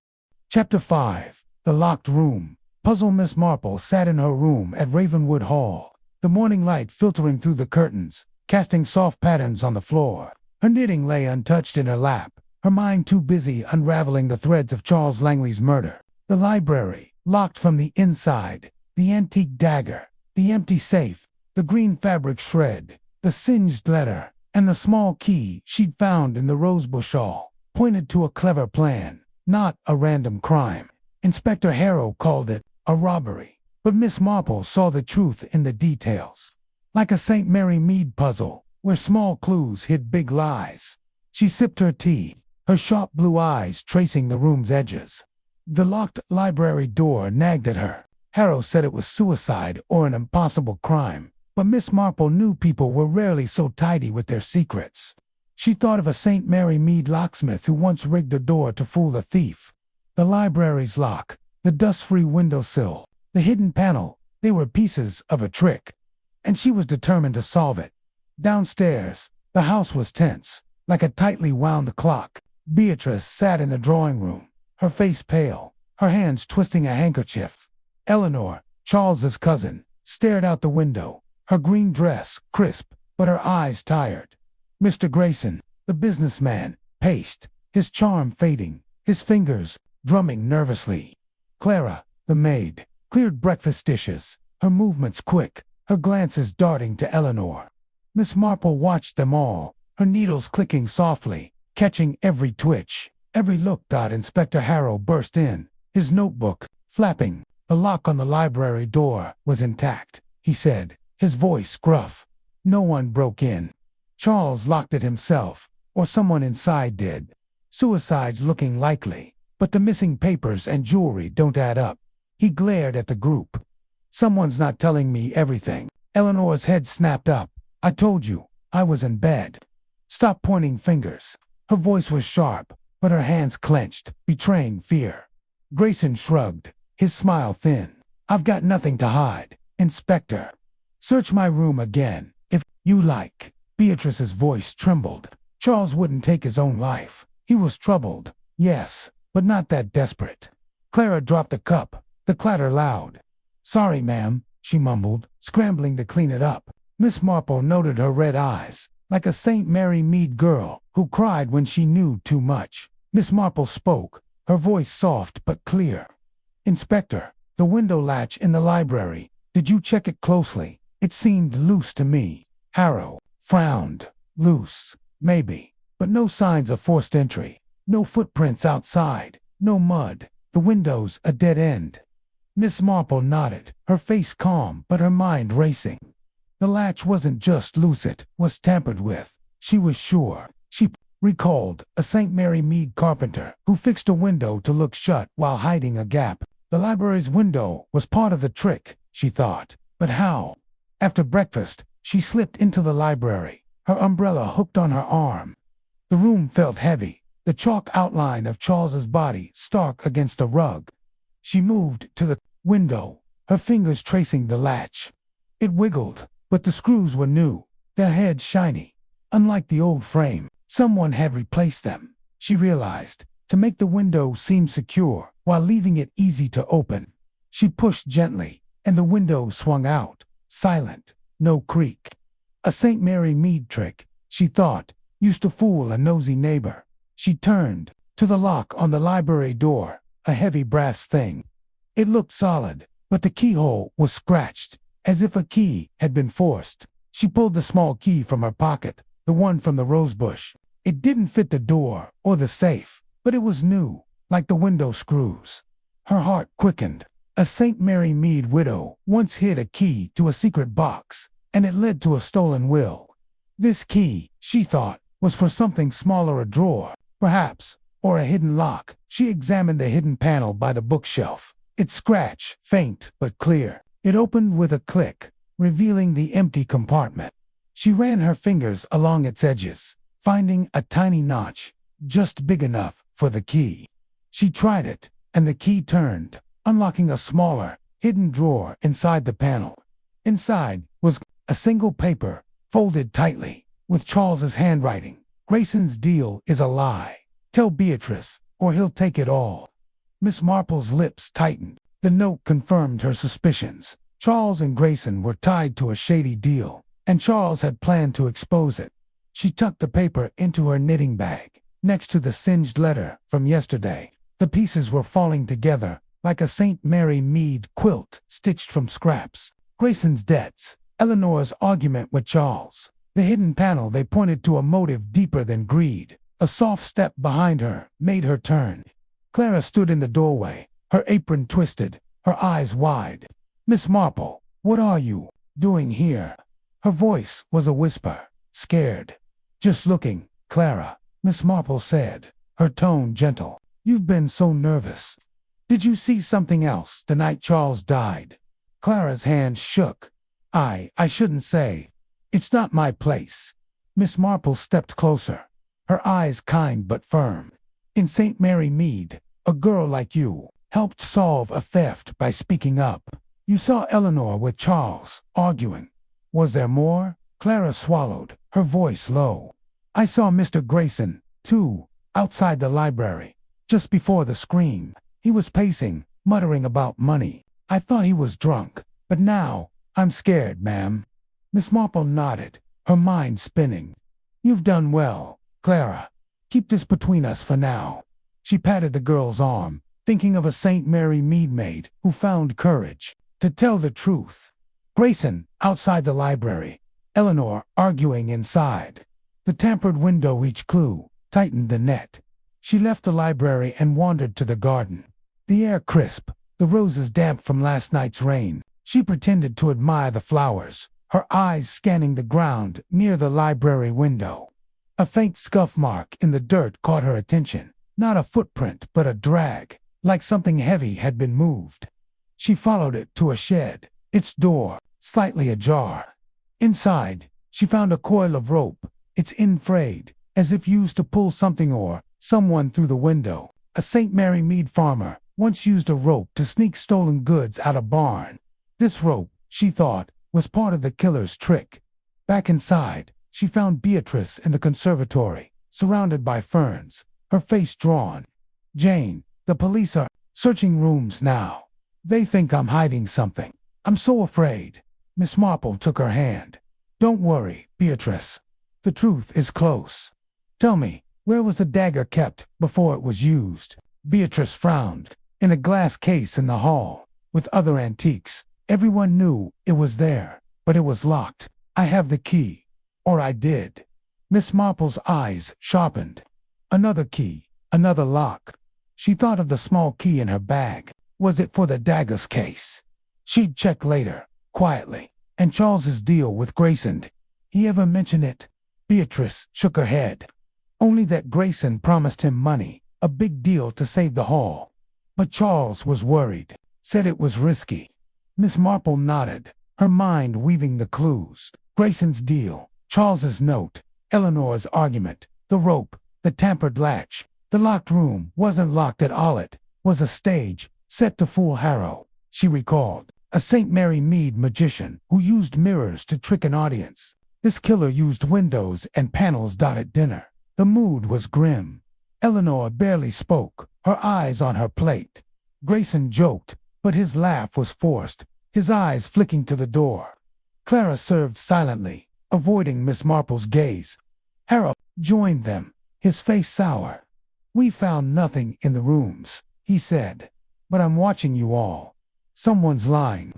Chapter 5. The Locked Room. Puzzled Miss Marple sat in her room at Ravenwood Hall, the morning light filtering through the curtains, casting soft patterns on the floor. Her knitting lay untouched in her lap, her mind too busy unraveling the threads of Charles Langley's murder. The library, locked from the inside, the antique dagger, the empty safe, the green fabric shred, the singed letter, and the small key she'd found in the rosebush all, pointed to a clever plan, not a random crime. Inspector Harrow called it a robbery, but Miss Marple saw the truth in the details. Like a St. Mary Mead puzzle, where small clues hid big lies. She sipped her tea, her sharp blue eyes tracing the room's edges. The locked library door nagged at her. Harrow said it was suicide or an impossible crime, but Miss Marple knew people were rarely so tidy with their secrets. She thought of a St. Mary Mead locksmith who once rigged a door to fool a thief. The library's lock, the dust-free windowsill, the hidden panel, They were pieces of a trick, and she was determined to solve it. Downstairs, the house was tense, like a tightly wound clock. Beatrice sat in the drawing room, her face pale, her hands twisting a handkerchief. Eleanor, Charles's cousin, stared out the window, her green dress crisp, but her eyes tired. Mr. Grayson, the businessman, paced, his charm fading, his fingers drumming nervously. Clara, the maid, cleared breakfast dishes, her movements quick, her glances darting to Eleanor. Miss Marple watched them all, her needles clicking softly, catching every twitch, every look. Inspector Harrow burst in, his notebook flapping. The lock on the library door was intact, he said, his voice gruff. No one broke in. Charles locked it himself, or someone inside did. Suicide's looking likely, but the missing papers and jewelry don't add up. He glared at the group. Someone's not telling me everything. Eleanor's head snapped up. I told you, I was in bed. Stop pointing fingers. Her voice was sharp, but her hands clenched, betraying fear. Grayson shrugged, his smile thin. I've got nothing to hide, Inspector. Search my room again, if you like. Beatrice's voice trembled. Charles wouldn't take his own life. He was troubled, yes, but not that desperate. Clara dropped the cup, the clatter loud. Sorry, ma'am, she mumbled, scrambling to clean it up. Miss Marple noted her red eyes, like a St. Mary Mead girl who cried when she knew too much. Miss Marple spoke, her voice soft but clear. Inspector, the window latch in the library, did you check it closely? It seemed loose to me. Harrow frowned. Loose, maybe, but no signs of forced entry. No footprints outside, no mud. The window's a dead end. Miss Marple nodded, her face calm but her mind racing. The latch wasn't just loose, it was tampered with. She was sure. She recalled a St. Mary Mead carpenter who fixed a window to look shut while hiding a gap. The library's window was part of the trick, she thought. But how? After breakfast, she slipped into the library, her umbrella hooked on her arm. The room felt heavy, the chalk outline of Charles's body stark against the rug. She moved to the window, her fingers tracing the latch. It wiggled, but the screws were new, their heads shiny. Unlike the old frame, someone had replaced them, she realized, to make the window seem secure while leaving it easy to open. She pushed gently, and the window swung out, silent, no creak. A St. Mary Mead trick, she thought, used to fool a nosy neighbor. She turned to the lock on the library door, a heavy brass thing. It looked solid, but the keyhole was scratched, as if a key had been forced. She pulled the small key from her pocket, the one from the rosebush. It didn't fit the door or the safe, but it was new, like the window screws. Her heart quickened. A St. Mary Mead widow once hid a key to a secret box, and it led to a stolen will. This key, she thought, was for something smaller, a drawer, perhaps, or a hidden lock. She examined the hidden panel by the bookshelf. Its scratch, faint but clear. It opened with a click, revealing the empty compartment. She ran her fingers along its edges, finding a tiny notch, just big enough for the key. She tried it, and the key turned, unlocking a smaller, hidden drawer inside the panel. Inside was a single paper, folded tightly, with Charles's handwriting. Grayson's deal is a lie. Tell Beatrice, or he'll take it all. Miss Marple's lips tightened. The note confirmed her suspicions. Charles and Grayson were tied to a shady deal, and Charles had planned to expose it. She tucked the paper into her knitting bag, next to the singed letter from yesterday. The pieces were falling together, like a St. Mary Mead quilt stitched from scraps. Grayson's debts, Eleanor's argument with Charles, the hidden panel. They pointed to a motive deeper than greed. A soft step behind her made her turn. Clara stood in the doorway, her apron twisted, her eyes wide. Miss Marple, what are you doing here? Her voice was a whisper, scared. Just looking, Clara, Miss Marple said, her tone gentle. You've been so nervous. Did you see something else the night Charles died? Clara's hand shook. I shouldn't say. It's not my place. Miss Marple stepped closer, her eyes kind but firm. In St. Mary Mead, a girl like you helped solve a theft by speaking up. You saw Eleanor with Charles, arguing. Was there more? Clara swallowed, her voice low. I saw Mr. Grayson, too, outside the library, just before the scream. He was pacing, muttering about money. I thought he was drunk, but now, I'm scared, ma'am. Miss Marple nodded, her mind spinning. You've done well, Clara. Keep this between us for now. She patted the girl's arm, thinking of a St. Mary Mead maid who found courage to tell the truth. Grayson, outside the library. Eleanor, arguing inside. The tampered window each clue, tightened the net. She left the library and wandered to the garden. The air crisp, the roses damp from last night's rain. She pretended to admire the flowers, her eyes scanning the ground near the library window. A faint scuff mark in the dirt caught her attention. Not a footprint, but a drag, like something heavy had been moved. She followed it to a shed, its door slightly ajar. Inside, she found a coil of rope, its end frayed, as if used to pull something or someone through the window. A St. Mary Mead farmer once used a rope to sneak stolen goods out of barn. This rope, she thought, was part of the killer's trick. Back inside, she found Beatrice in the conservatory, surrounded by ferns, her face drawn. Jane, the police are searching rooms now. They think I'm hiding something. I'm so afraid. Miss Marple took her hand. Don't worry, Beatrice. The truth is close. Tell me, where was the dagger kept before it was used? Beatrice frowned. In a glass case in the hall, with other antiques. Everyone knew it was there, but it was locked. I have the key. Or I did. Miss Marple's eyes sharpened. Another key, another lock. She thought of the small key in her bag. Was it for the dagger's case? She'd check later, quietly. And Charles's deal with Grayson. He ever mention it? Beatrice shook her head. Only that Grayson promised him money, a big deal to save the hall. But Charles was worried, said it was risky. Miss Marple nodded, her mind weaving the clues. Grayson's deal, Charles's note, Eleanor's argument, the rope, the tampered latch. The locked room wasn't locked at all. It was a stage, set to fool Harrow, she recalled. A St. Mary Mead magician who used mirrors to trick an audience. This killer used windows and panels dotted dinner. The mood was grim. Eleanor barely spoke, her eyes on her plate. Grayson joked, but his laugh was forced, his eyes flicking to the door. Clara served silently, avoiding Miss Marple's gaze. Harrow joined them, his face sour. We found nothing in the rooms, he said. But I'm watching you all. Someone's lying.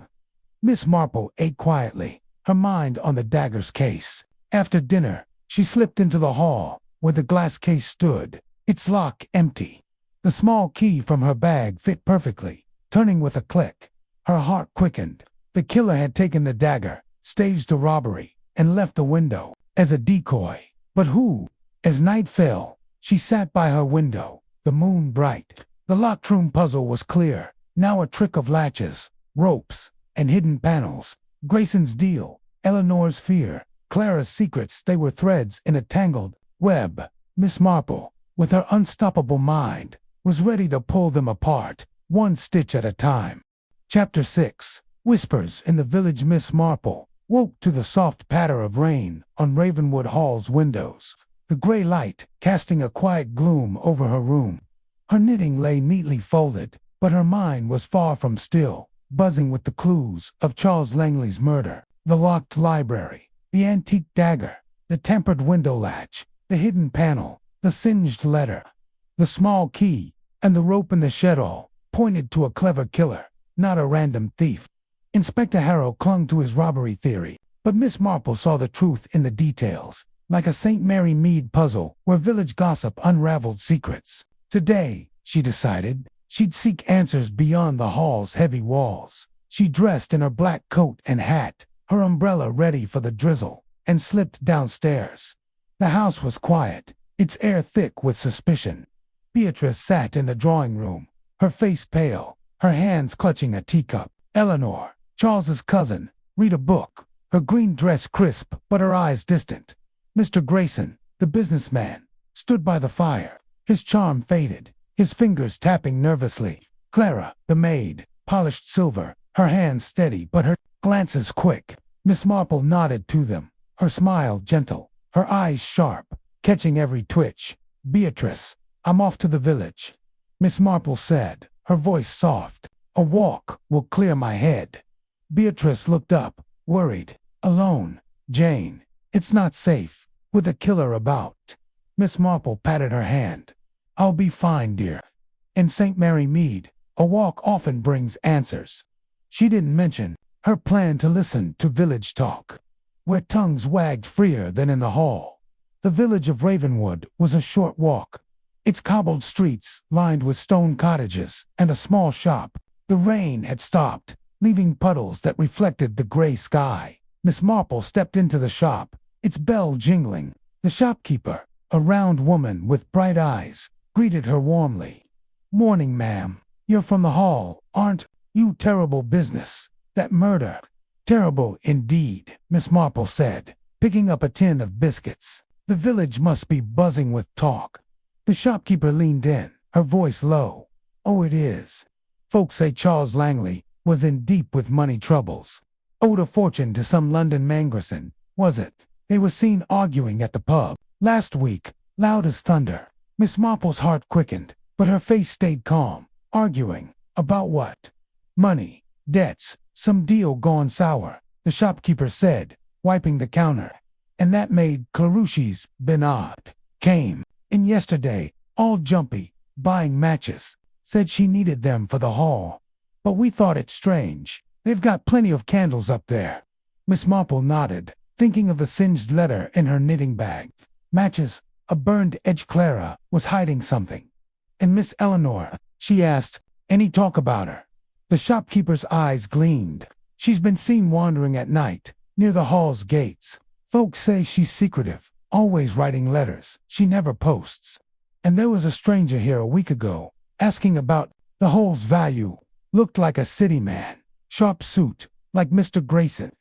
Miss Marple ate quietly, her mind on the dagger's case. After dinner, she slipped into the hall, where the glass case stood, its lock empty. The small key from her bag fit perfectly, turning with a click. Her heart quickened. The killer had taken the dagger, staged a robbery, and left the window as a decoy. But who? As night fell, she sat by her window, the moon bright. The locked room puzzle was clear. Now a trick of latches, ropes, and hidden panels. Grayson's deal, Eleanor's fear, Clara's secrets. They were threads in a tangled web. Miss Marple, with her unstoppable mind, was ready to pull them apart, one stitch at a time. Chapter 6. Whispers in the village. Miss Marple woke to the soft patter of rain on Ravenwood Hall's windows, the gray light casting a quiet gloom over her room. Her knitting lay neatly folded, but her mind was far from still, buzzing with the clues of Charles Langley's murder. The locked library, the antique dagger, the tempered window latch, the hidden panel, the singed letter, the small key, and the rope in the shed all pointed to a clever killer, not a random thief. Inspector Harrow clung to his robbery theory, but Miss Marple saw the truth in the details, like a St. Mary Mead puzzle where village gossip unraveled secrets. Today, she decided, she'd seek answers beyond the hall's heavy walls. She dressed in her black coat and hat, her umbrella ready for the drizzle, and slipped downstairs. The house was quiet, its air thick with suspicion. Beatrice sat in the drawing room, her face pale, her hands clutching a teacup. Eleanor, Charles's cousin, read a book, her green dress crisp but her eyes distant. Mr. Grayson, the businessman, stood by the fire, his charm faded, his fingers tapping nervously. Clara, the maid, polished silver, her hands steady but her glances quick. Miss Marple nodded to them, her smile gentle, her eyes sharp, catching every twitch. "Beatrice, I'm off to the village," Miss Marple said, her voice soft. "A walk will clear my head." Beatrice looked up, worried. "Alone, Jane? It's not safe, with a killer about." Miss Marple patted her hand. "I'll be fine, dear." In St. Mary Mead, a walk often brings answers. She didn't mention her plan to listen to village talk, where tongues wagged freer than in the hall. The village of Ravenwood was a short walk, its cobbled streets lined with stone cottages and a small shop. The rain had stopped, leaving puddles that reflected the gray sky. Miss Marple stepped into the shop, its bell jingling. The shopkeeper, a round woman with bright eyes, greeted her warmly. "Morning, ma'am. You're from the hall, aren't you? Terrible business. That murder." "Terrible indeed," Miss Marple said, picking up a tin of biscuits. "The village must be buzzing with talk." The shopkeeper leaned in, her voice low. "Oh, it is. Folks say Charles Langley was in deep with money troubles. Owed a fortune to some London Mangerson, was it? They were seen arguing at the pub last week, loud as thunder." Miss Marple's heart quickened, but her face stayed calm. "Arguing? About what?" "Money, debts, some deal gone sour," the shopkeeper said, wiping the counter. "And that maid Carucci's Bernard came in yesterday, all jumpy, buying matches. Said she needed them for the hall. But we thought it strange. They've got plenty of candles up there." Miss Marple nodded, thinking of the singed letter in her knitting bag. Matches, a burned edge. Clara was hiding something. "And Miss Eleanor?" she asked. "Any talk about her?" The shopkeeper's eyes gleamed. "She's been seen wandering at night, near the hall's gates. Folks say she's secretive, always writing letters she never posts. And there was a stranger here a week ago, asking about the hole's value. Looked like a city man, sharp suit, like Mr. Grayson."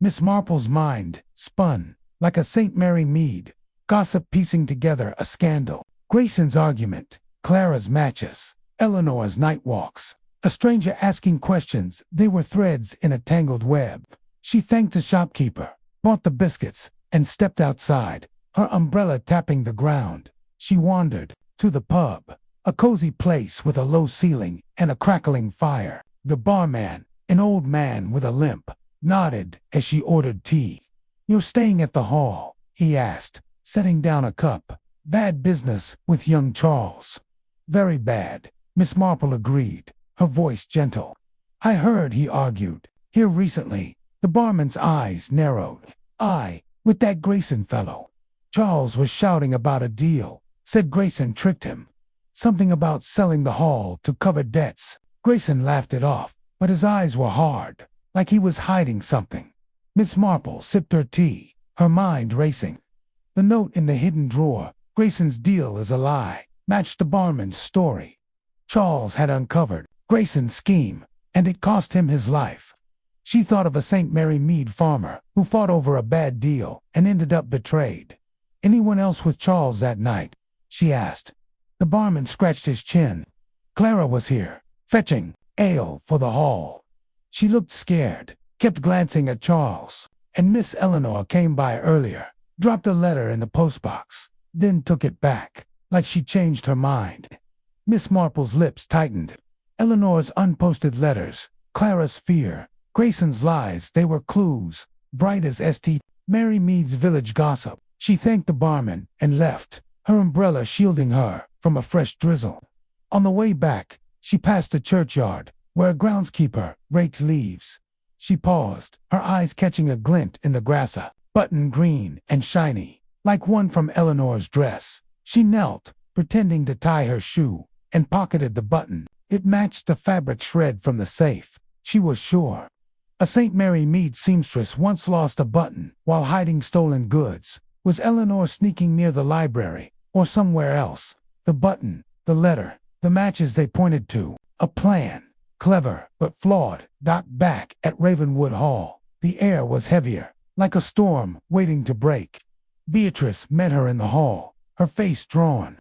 Miss Marple's mind spun, like a St. Mary Mead gossip piecing together a scandal. Grayson's argument, Clara's matches, Eleanor's night walks, a stranger asking questions. They were threads in a tangled web. She thanked the shopkeeper, bought the biscuits, and stepped outside, her umbrella tapping the ground. She wandered to the pub, a cozy place with a low ceiling and a crackling fire. The barman, an old man with a limp, nodded as she ordered tea. "You're staying at the hall?" he asked, setting down a cup. "Bad business with young Charles." "Very bad," Miss Marple agreed, her voice gentle. "I heard he argued here recently." The barman's eyes narrowed. "Aye, with that Grayson fellow. Charles was shouting about a deal. Said Grayson tricked him. Something about selling the hall to cover debts. Grayson laughed it off, but his eyes were hard, like he was hiding something." Miss Marple sipped her tea, her mind racing. The note in the hidden drawer, "Grayson's deal is a lie," matched the barman's story. Charles had uncovered Grayson's scheme, and it cost him his life. She thought of a St. Mary Mead farmer who fought over a bad deal and ended up betrayed. "Anyone else with Charles that night?" she asked. The barman scratched his chin. "Clara was here, fetching ale for the hall. She looked scared, kept glancing at Charles, and Miss Eleanor came by earlier, dropped a letter in the postbox, then took it back, like she changed her mind." Miss Marple's lips tightened. Eleanor's unposted letters, Clara's fear, Grayson's lies, they were clues, bright as St. Mary Mead's village gossip. She thanked the barman and left, her umbrella shielding her from a fresh drizzle. On the way back, she passed the churchyard, where a groundskeeper raked leaves. She paused, her eyes catching a glint in the grass, a button green and shiny, like one from Eleanor's dress. She knelt, pretending to tie her shoe, and pocketed the button. It matched the fabric shred from the safe, she was sure. A St. Mary Mead seamstress once lost a button while hiding stolen goods. Was Eleanor sneaking near the library, or somewhere else? The button, the letter, the matches they pointed to. A plan, clever but flawed. Back at Ravenwood Hall, the air was heavier, like a storm waiting to break. Beatrice met her in the hall, her face drawn.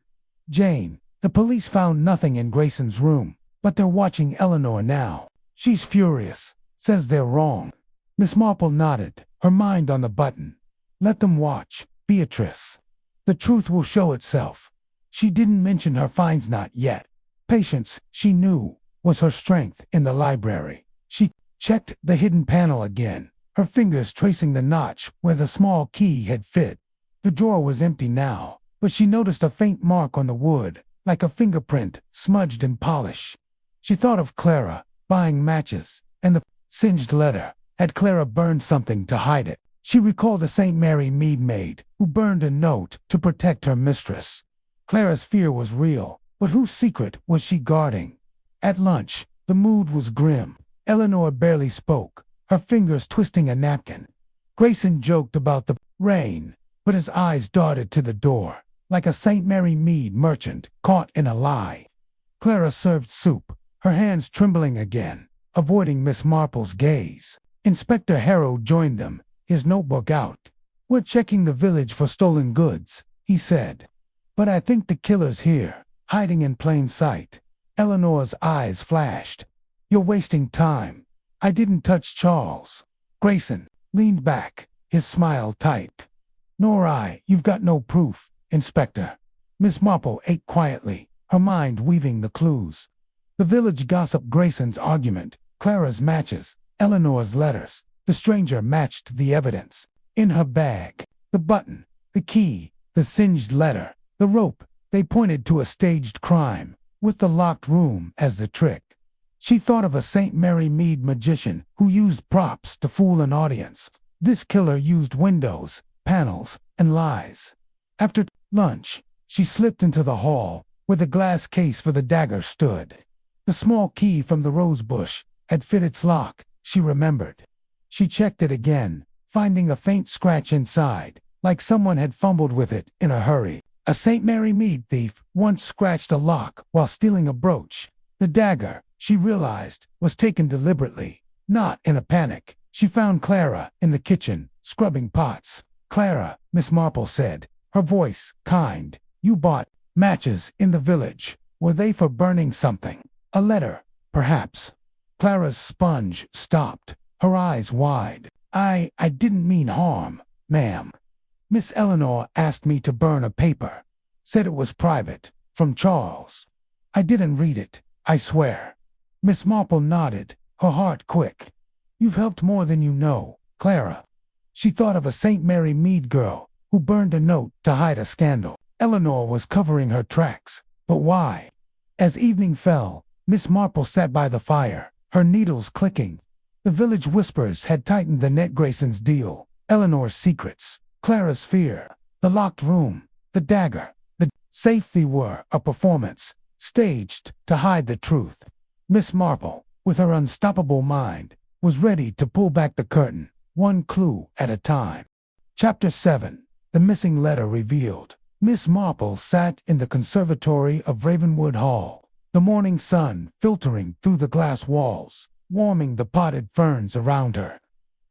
"Jane, the police found nothing in Grayson's room, but they're watching Eleanor now. She's furious, says they're wrong. Miss Marple nodded, her mind on the button. Let them watch, Beatrice. The truth will show itself. She didn't mention her finds not yet. Patience, she knew, was her strength in the library. She checked the hidden panel again, her fingers tracing the notch where the small key had fit. The drawer was empty now, but she noticed a faint mark on the wood, like a fingerprint smudged in polish. She thought of Clara, buying matches, and the singed letter. Had Clara burned something to hide it? She recalled a St. Mary Mead maid who burned a note to protect her mistress. Clara's fear was real, but whose secret was she guarding? At lunch, the mood was grim. Eleanor barely spoke, her fingers twisting a napkin. Grayson joked about the rain, but his eyes darted to the door, like a St. Mary Mead merchant caught in a lie. Clara served soup, her hands trembling again, avoiding Miss Marple's gaze. Inspector Harrow joined them, his notebook out. We're checking the village for stolen goods, he said. But I think the killer's here, hiding in plain sight. Eleanor's eyes flashed. You're wasting time. I didn't touch Charles. Grayson leaned back, his smile tight. Nor I. You've got no proof, Inspector. Miss Marple ate quietly, her mind weaving the clues. The village gossip, Grayson's argument, Clara's matches, Eleanor's letters. The stranger matched the evidence. In her bag, the button, the key, the singed letter, the rope. They pointed to a staged crime, with the locked room as the trick. She thought of a St. Mary Mead magician who used props to fool an audience. This killer used windows, panels, and lies. After lunch, she slipped into the hall, where the glass case for the dagger stood. The small key from the rose bush had fit its lock, she remembered. She checked it again, finding a faint scratch inside, like someone had fumbled with it in a hurry. A St. Mary Mead thief once scratched a lock while stealing a brooch. The dagger, she realized, was taken deliberately, not in a panic. She found Clara in the kitchen, scrubbing pots. Clara, Miss Marple said, her voice kind. You bought matches in the village. Were they for burning something? A letter, perhaps. Clara's sponge stopped, her eyes wide. I didn't mean harm, ma'am. Miss Eleanor asked me to burn a paper. Said it was private, from Charles. I didn't read it, I swear. Miss Marple nodded, her heart quick. You've helped more than you know, Clara. She thought of a St. Mary Mead girl who burned a note to hide a scandal. Eleanor was covering her tracks, but why? As evening fell, Miss Marple sat by the fire, her needles clicking. The village whispers had tightened the net. Grayson's deal, Eleanor's secrets, Clara's fear, the locked room, the dagger, the safety were a performance, staged to hide the truth. Miss Marple, with her unstoppable mind, was ready to pull back the curtain, one clue at a time. Chapter 7. The missing letter revealed. Miss Marple sat in the conservatory of Ravenwood Hall, the morning sun filtering through the glass walls, warming the potted ferns around her.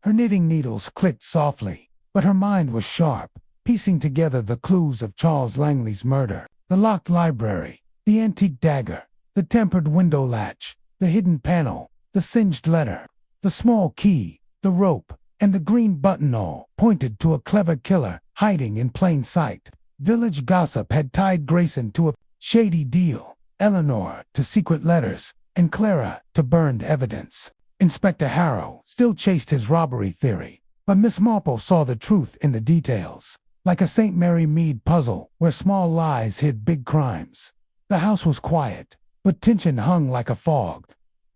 Her knitting needles clicked softly, but her mind was sharp, piecing together the clues of Charles Langley's murder. The locked library, the antique dagger, the tempered window latch, the hidden panel, the singed letter, the small key, the rope, and the green button all pointed to a clever killer hiding in plain sight. Village gossip had tied Grayson to a shady deal, Eleanor to secret letters, and Clara to burned evidence. Inspector Harrow still chased his robbery theory, but Miss Marple saw the truth in the details, like a St. Mary Mead puzzle where small lies hid big crimes. The house was quiet, but tension hung like a fog.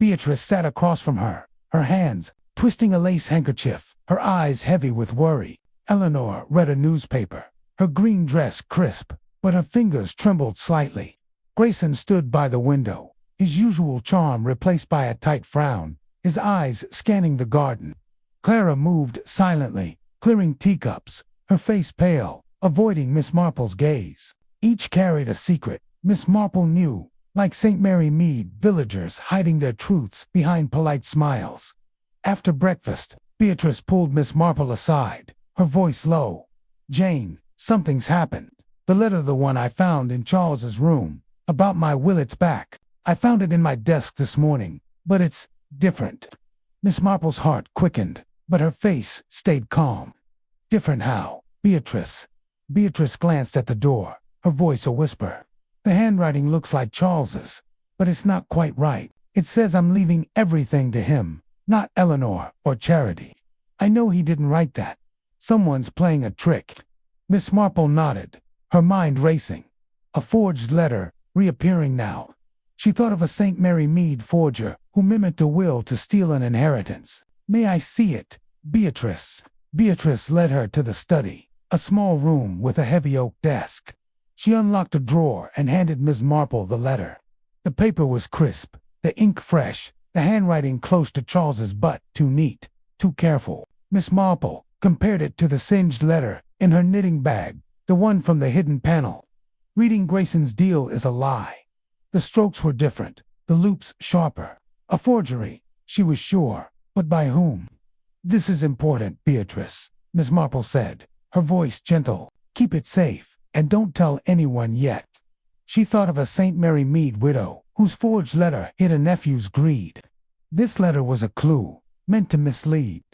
Beatrice sat across from her, her hands twisting a lace handkerchief, her eyes heavy with worry. Eleanor read a newspaper, her green dress crisp, but her fingers trembled slightly. Grayson stood by the window, his usual charm replaced by a tight frown, his eyes scanning the garden. Clara moved silently, clearing teacups, her face pale, avoiding Miss Marple's gaze. Each carried a secret, Miss Marple knew, like St. Mary Mead villagers hiding their truths behind polite smiles. After breakfast, Beatrice pulled Miss Marple aside, her voice low. Jane, something's happened. The letter, the one I found in Charles's room, about my will, it's back. I found it in my desk this morning, but it's Different. Miss Marple's heart quickened, but her face stayed calm. Different how? Beatrice. Beatrice glanced at the door, her voice a whisper. The handwriting looks like Charles's, but it's not quite right. It says I'm leaving everything to him, not Eleanor or Charity. I know he didn't write that. Someone's playing a trick. Miss Marple nodded, her mind racing. A forged letter, reappearing now. She thought of a St. Mary Mead forger who mimicked a will to steal an inheritance. May I see it, Beatrice? Beatrice led her to the study, a small room with a heavy oak desk. She unlocked a drawer and handed Miss Marple the letter. The paper was crisp, the ink fresh, the handwriting close to Charles's but too neat, too careful. Miss Marple compared it to the singed letter in her knitting bag, the one from the hidden panel. Reading Grayson's deal is a lie. The strokes were different, the loops sharper. A forgery, she was sure, but by whom? This is important, Beatrice, Miss Marple said, her voice gentle. Keep it safe, and don't tell anyone yet. She thought of a St. Mary Mead widow whose forged letter hid a nephew's greed. This letter was a clue, meant to mislead,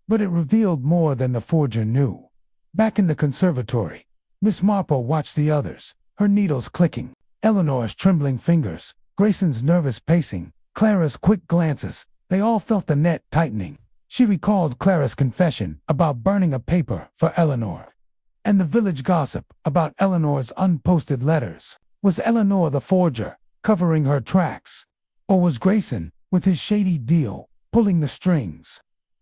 but it revealed more than the forger knew. Back in the conservatory, Miss Marple watched the others, her needles clicking, Eleanor's trembling fingers, Grayson's nervous pacing, Clara's quick glances. They all felt the net tightening. She recalled Clara's confession about burning a paper for Eleanor, and the village gossip about Eleanor's unposted letters. Was Eleanor the forger, covering her tracks? Or was Grayson, with his shady deal, pulling the strings?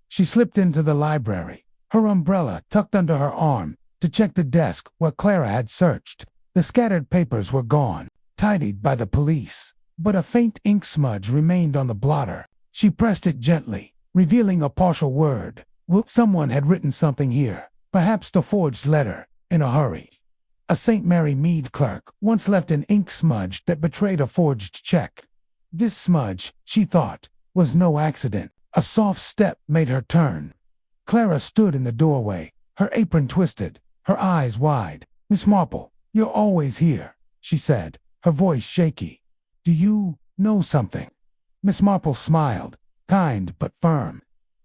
She slipped into the library, her umbrella tucked under her arm, to check the desk where Clara had searched. The scattered papers were gone, tidied by the police, but a faint ink smudge remained on the blotter. She pressed it gently, revealing a partial word. Well, someone had written something here, perhaps the forged letter, in a hurry. A St. Mary Mead clerk once left an ink smudge that betrayed a forged check. This smudge, she thought, was no accident. A soft step made her turn. Clara stood in the doorway, her apron twisted, her eyes wide. Miss Marple, you're always here, she said, her voice shaky. Do you know something? Miss Marple smiled, kind but firm.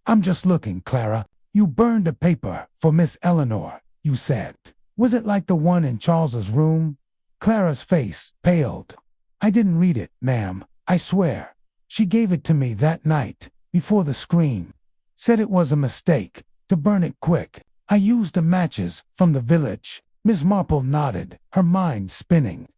I'm just looking, Clara. You burned a paper for Miss Eleanor, you said. Was it like the one in Charles's room? Clara's face paled. I didn't read it, ma'am, I swear. She gave it to me that night, before the screen. Said it was a mistake, to burn it quick. I used the matches from the village. Miss Marple nodded, her mind spinning.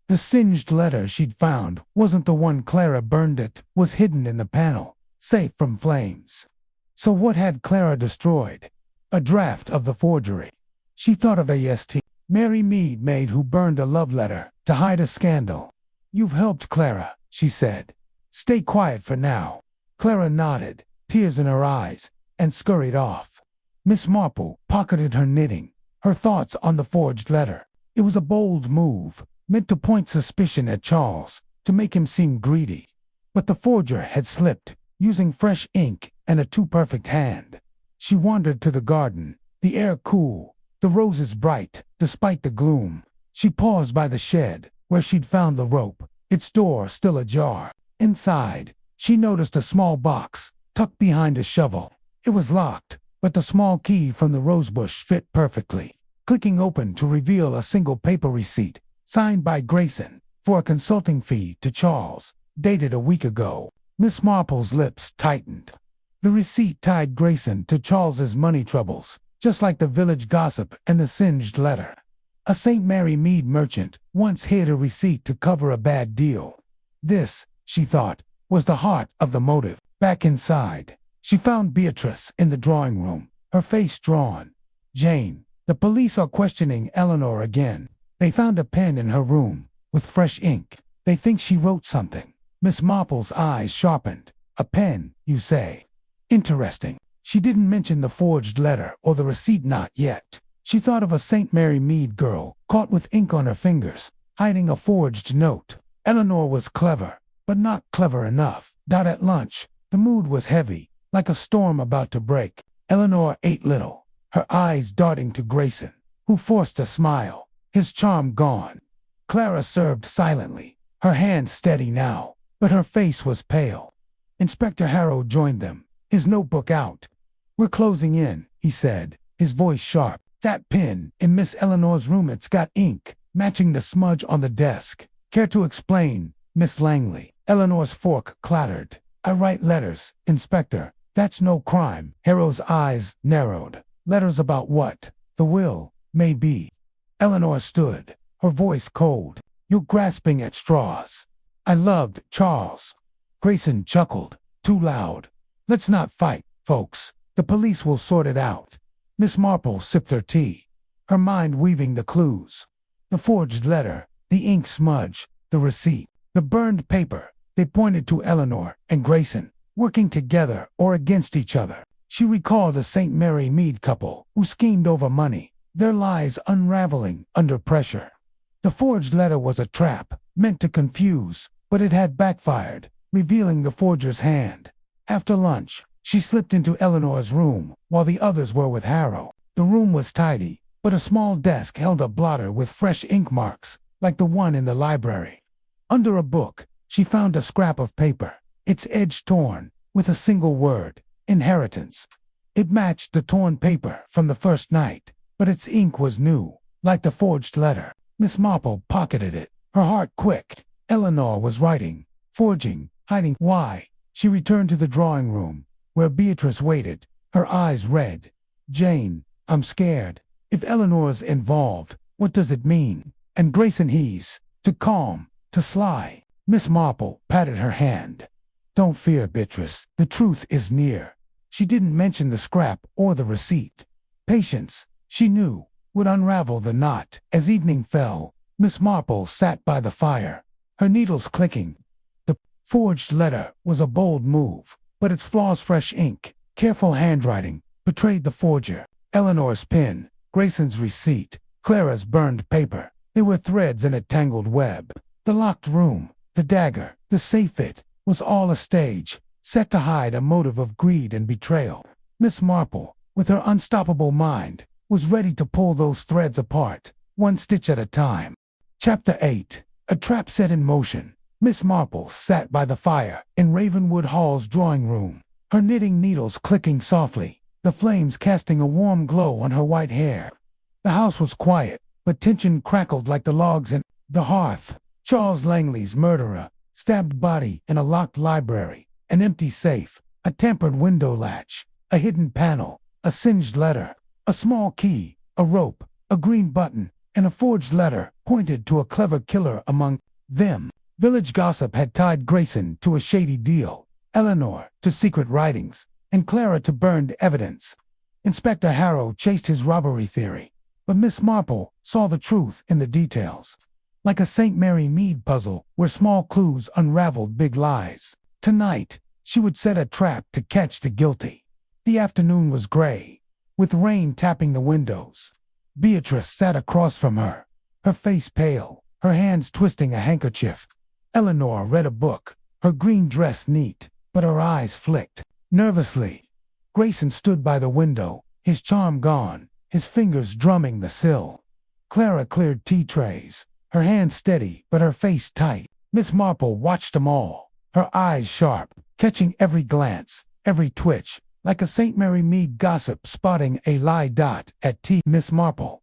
The singed letter she'd found wasn't the one Clara burned. It was hidden in the panel, safe from flames. So what had Clara destroyed? A draft of the forgery. She thought of a St. Mary Mead maid who burned a love letter to hide a scandal. You've helped, Clara, she said. Stay quiet for now. Clara nodded, tears in her eyes, and scurried off. Miss Marple pocketed her knitting, her thoughts on the forged letter. It was a bold move, meant to point suspicion at Charles, to make him seem greedy. But the forger had slipped, using fresh ink and a too-perfect hand. She wandered to the garden, the air cool, the roses bright, despite the gloom. She paused by the shed, where she'd found the rope, its door still ajar. Inside, she noticed a small box, tucked behind a shovel. It was locked, but the small key from the rosebush fit perfectly. Clicking open to reveal a single paper receipt, signed by Grayson, for a consulting fee to Charles, dated a week ago. Miss Marple's lips tightened. The receipt tied Grayson to Charles's money troubles, just like the village gossip and the singed letter. A St. Mary Mead merchant once hid a receipt to cover a bad deal. This, she thought, was the heart of the motive. Back inside, she found Beatrice in the drawing room, her face drawn. Jane, the police are questioning Eleanor again. They found a pen in her room, with fresh ink. They think she wrote something. Miss Marple's eyes sharpened. A pen, you say? Interesting. She didn't mention the forged letter or the receipt, not yet. She thought of a St. Mary Mead girl, caught with ink on her fingers, hiding a forged note. Eleanor was clever, but not clever enough. At lunch, the mood was heavy, like a storm about to break. Eleanor ate little, her eyes darting to Grayson, who forced a smile, his charm gone. Clara served silently, her hands steady now, but her face was pale. Inspector Harrow joined them, his notebook out. "We're closing in," he said, his voice sharp. "That pin in Miss Eleanor's room, it's got ink, matching the smudge on the desk. Care to explain, Miss Langley?" Eleanor's fork clattered. "I write letters, Inspector. That's no crime." Harrow's eyes narrowed. "Letters about what? The will, maybe." Eleanor stood, her voice cold. "You're grasping at straws." "I loved Charles." Grayson chuckled. "Too loud. Let's not fight, folks. The police will sort it out." Miss Marple sipped her tea, her mind weaving the clues. The forged letter, the ink smudge, the receipt, the burned paper. They pointed to Eleanor and Grayson, working together or against each other. She recalled a St. Mary Mead couple who schemed over money, their lies unraveling under pressure. The forged letter was a trap, meant to confuse, but it had backfired, revealing the forger's hand. After lunch, she slipped into Eleanor's room while the others were with Harrow. The room was tidy, but a small desk held a blotter with fresh ink marks, like the one in the library. Under a book, she found a scrap of paper, its edge torn, with a single word: inheritance. It matched the torn paper from the first night, but its ink was new, like the forged letter. Miss Marple pocketed it, her heart quick. Eleanor was writing, forging, hiding. Why? She returned to the drawing room, where Beatrice waited, her eyes red. "Jane, I'm scared. If Eleanor's involved, what does it mean?" And Grayson he's, to calm, to sly. Miss Marple patted her hand. "Don't fear, Beatrice. The truth is near." She didn't mention the scrap or the receipt. Patience, she knew, would unravel the knot. As evening fell, Miss Marple sat by the fire, her needles clicking. The forged letter was a bold move, but its flaws, fresh ink, careful handwriting, betrayed the forger. Eleanor's pen, Grayson's receipt, Clara's burned paper. They were threads in a tangled web. The locked room, the dagger, the safe, it was all a stage, set to hide a motive of greed and betrayal. Miss Marple, with her unstoppable mind, was ready to pull those threads apart, one stitch at a time. Chapter 8. A trap set in motion. Miss Marple sat by the fire in Ravenwood Hall's drawing room, her knitting needles clicking softly, the flames casting a warm glow on her white hair. The house was quiet, but tension crackled like the logs in the hearth. Charles Langley's murderer, stabbed body in a locked library, an empty safe, a tampered window latch, a hidden panel, a singed letter, a small key, a rope, a green button, and a forged letter pointed to a clever killer among them. Village gossip had tied Grayson to a shady deal, Eleanor to secret writings, and Clara to burned evidence. Inspector Harrow chased his robbery theory, but Miss Marple saw the truth in the details. Like a St. Mary Mead puzzle where small clues unraveled big lies. Tonight, she would set a trap to catch the guilty. The afternoon was gray, with rain tapping the windows. Beatrice sat across from her, her face pale, her hands twisting a handkerchief. Eleanor read a book, her green dress neat, but her eyes flicked nervously. Grayson stood by the window, his charm gone, his fingers drumming the sill. Clara cleared tea trays, her hands steady but her face tight. Miss Marple watched them all, her eyes sharp, catching every glance, every twitch, like a St. Mary Mead gossip spotting a lie. At tea, Miss Marple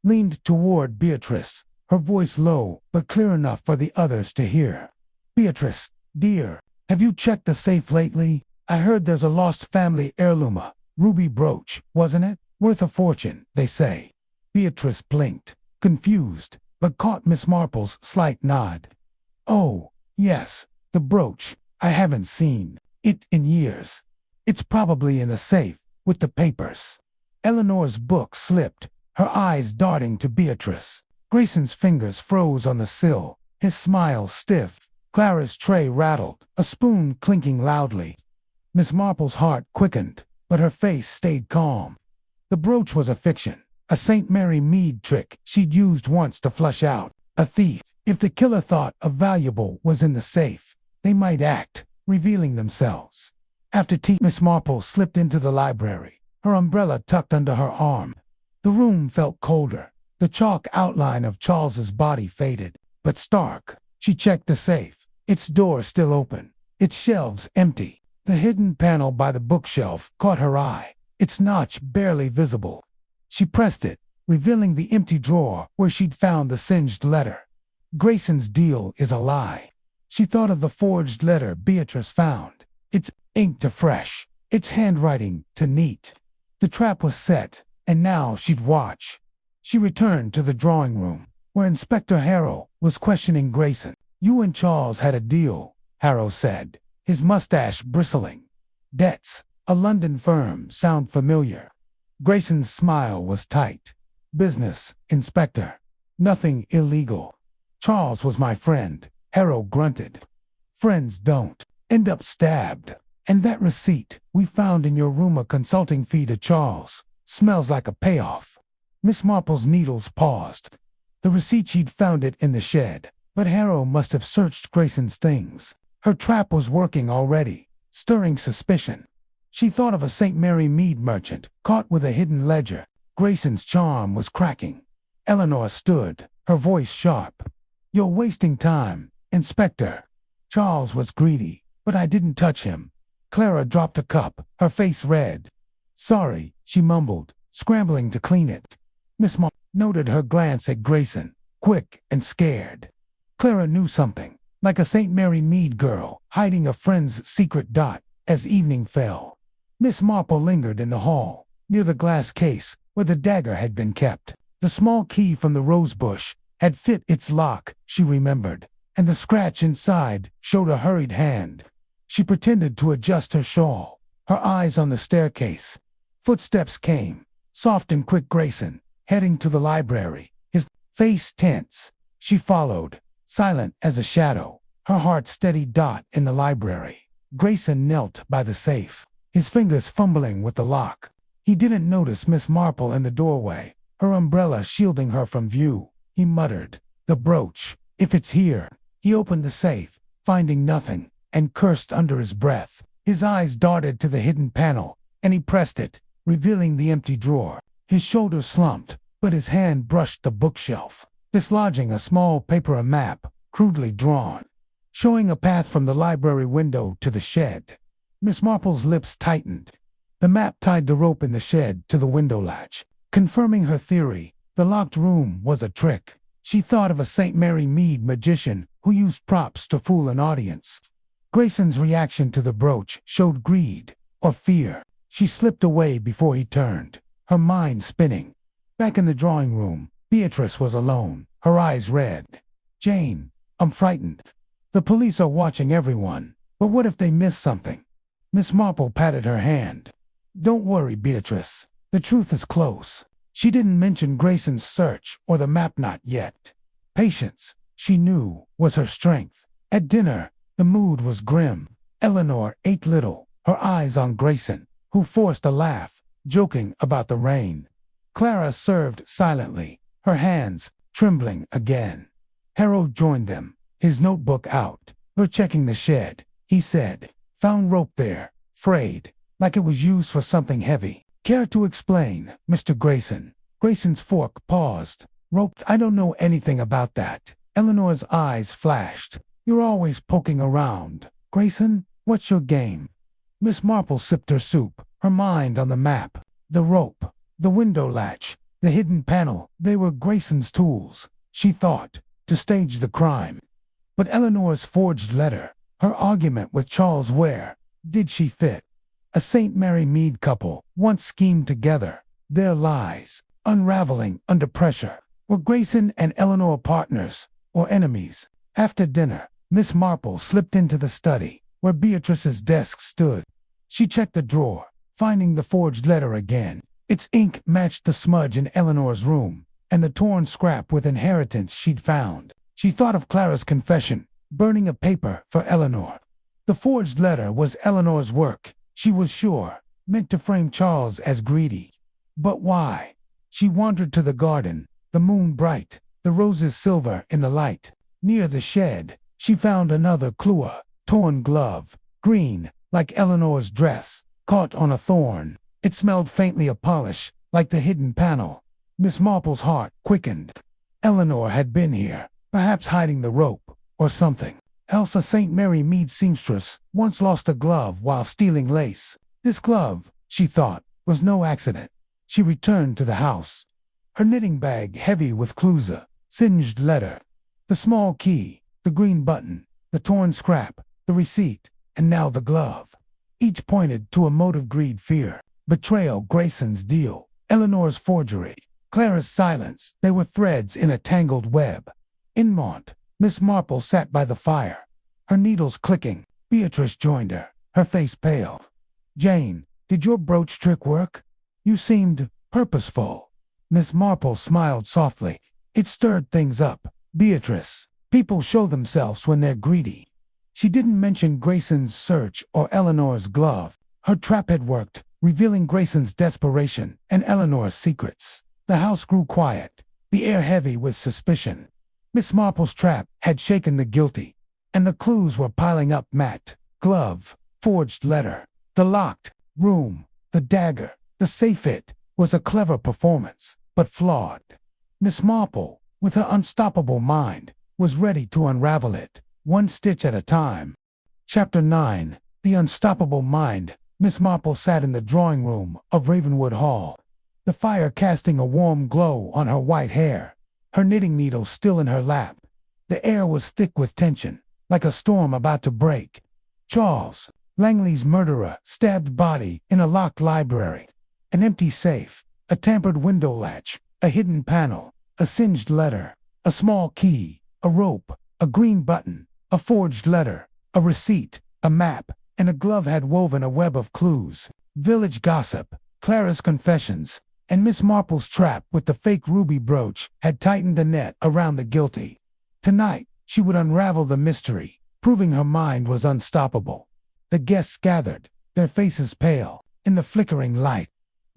leaned toward Beatrice, her voice low but clear enough for the others to hear. "Beatrice, dear, have you checked the safe lately? I heard there's a lost family heirloom, a ruby brooch, wasn't it? Worth a fortune, they say." Beatrice blinked, confused, but caught Miss Marple's slight nod. "Oh, yes, the brooch. I haven't seen it in years. It's probably in the safe, with the papers." Eleanor's book slipped, her eyes darting to Beatrice. Grayson's fingers froze on the sill, his smile stiff. Clara's tray rattled, a spoon clinking loudly. Miss Marple's heart quickened, but her face stayed calm. The brooch was a fiction, a St. Mary Mead trick she'd used once to flush out a thief. If the killer thought a valuable was in the safe, they might act, revealing themselves. After tea, Miss Marple slipped into the library, her umbrella tucked under her arm. The room felt colder. The chalk outline of Charles's body faded, but stark. She checked the safe, its door still open, its shelves empty. The hidden panel by the bookshelf caught her eye, its notch barely visible. She pressed it, revealing the empty drawer where she'd found the singed letter. Grayson's deal is a lie. She thought of the forged letter Beatrice found, its ink to fresh, its handwriting to neat. The trap was set, and now she'd watch. She returned to the drawing room, where Inspector Harrow was questioning Grayson. "You and Charles had a deal," Harrow said, his mustache bristling. "Debts, a London firm, sound familiar." Grayson's smile was tight. "Business, Inspector. Nothing illegal." "Charles was my friend," Harrow grunted. "Friends don't end up stabbed. And that receipt we found in your room, a consulting fee to Charles, smells like a payoff." Miss Marple's needles paused. The receipt, she'd found it in the shed, but Harrow must have searched Grayson's things. Her trap was working already, stirring suspicion. She thought of a St. Mary mead merchant caught with a hidden ledger. Grayson's charm was cracking. Eleanor stood, her voice sharp. "You're wasting time, Inspector. Charles was greedy, but I didn't touch him." Clara dropped a cup, her face red. "Sorry," she mumbled, scrambling to clean it. Miss Marple noted her glance at Grayson, quick and scared. Clara knew something, like a St. Mary mead girl hiding a friend's secret. As evening fell, Miss Marple lingered in the hall, near the glass case where the dagger had been kept. The small key from the rosebush had fit its lock, she remembered, and the scratch inside showed a hurried hand. She pretended to adjust her shawl, her eyes on the staircase. Footsteps came, soft and quick. Grayson, heading to the library, his face tense. She followed, silent as a shadow, her heart steady. In the library, Grayson knelt by the safe, his fingers fumbling with the lock. He didn't notice Miss Marple in the doorway, her umbrella shielding her from view. He muttered, "The brooch, if it's here." He opened the safe, finding nothing, and cursed under his breath. His eyes darted to the hidden panel, and he pressed it, revealing the empty drawer. His shoulders slumped, but his hand brushed the bookshelf, dislodging a small paper map, crudely drawn, showing a path from the library window to the shed. Miss Marple's lips tightened. The map tied the rope in the shed to the window latch, confirming her theory. The locked room was a trick. She thought of a St. Mary mead magician who used props to fool an audience. Grayson's reaction to the brooch showed greed or fear. She slipped away before he turned, her mind spinning. Back in the drawing room, Beatrice was alone, her eyes red. "Jane, I'm frightened. The police are watching everyone, but what if they miss something?" Miss Marple patted her hand. "Don't worry, Beatrice. The truth is close." She didn't mention Grayson's search or the map, not yet. Patience, she knew, was her strength. At dinner, the mood was grim. Eleanor ate little, her eyes on Grayson, who forced a laugh, joking about the rain. Clara served silently, her hands trembling again. Harrow joined them, his notebook out. "We're checking the shed," he said. "Found rope there, frayed, like it was used for something heavy." "Care to explain, Mr. Grayson?" Grayson's fork paused. "Rope? I don't know anything about that." Eleanor's eyes flashed. "You're always poking around. Grayson, what's your game?" Miss Marple sipped her soup, her mind on the map. The rope, the window latch, the hidden panel, they were Grayson's tools, she thought, to stage the crime. But Eleanor's forged letter, her argument with Charles, where did she fit? A St. Mary mead couple, once schemed together, their lies, unraveling under pressure. Were Grayson and Eleanor partners, or enemies? After dinner, Miss Marple slipped into the study, where Beatrice's desk stood. She checked the drawer, finding the forged letter again. Its ink matched the smudge in Eleanor's room, and the torn scrap with inheritance she'd found. She thought of Clara's confession, burning a paper for Eleanor. The forged letter was Eleanor's work, she was sure, meant to frame Charles as greedy. But why? She wandered to the garden, the moon bright, the roses silver in the light. Near the shed, she found another clue, a torn glove, green, like Eleanor's dress, caught on a thorn. It smelled faintly of polish, like the hidden panel. Miss Marple's heart quickened. Eleanor had been here, perhaps hiding the rope, or something. Elsa St. Mary Mead seamstress once lost a glove while stealing lace. This glove, she thought, was no accident. She returned to the house, her knitting bag heavy with clues, a singed letter, the small key, the green button, the torn scrap, the receipt, and now the glove. Each pointed to a motive: greed, fear, betrayal, Grayson's deal, Eleanor's forgery, Clara's silence. They were threads in a tangled web. In Mont, Miss Marple sat by the fire, her needles clicking. Beatrice joined her, her face pale. "Jane, did your brooch trick work? You seemed purposeful." Miss Marple smiled softly. "It stirred things up, Beatrice. People show themselves when they're greedy." She didn't mention Grayson's search or Eleanor's glove. Her trap had worked, revealing Grayson's desperation and Eleanor's secrets. The house grew quiet, the air heavy with suspicion. Miss Marple's trap had shaken the guilty, and the clues were piling up: mat, glove, forged letter, the locked room, the dagger, the safe. It was a clever performance, but flawed. Miss Marple, with her unstoppable mind, was ready to unravel it, one stitch at a time. Chapter 9. The Unstoppable Mind. Miss Marple sat in the drawing room of Ravenwood Hall, the fire casting a warm glow on her white hair, her knitting needle still in her lap. The air was thick with tension, like a storm about to break. Charles, Langley's murderer, stabbed body in a locked library. An empty safe, a tampered window latch, a hidden panel, a singed letter, a small key, a rope, a green button, a forged letter, a receipt, a map, and a glove had woven a web of clues. Village gossip, Clara's confessions, and Miss Marple's trap with the fake ruby brooch had tightened the net around the guilty. Tonight, she would unravel the mystery, proving her mind was unstoppable. The guests gathered, their faces pale, in the flickering light.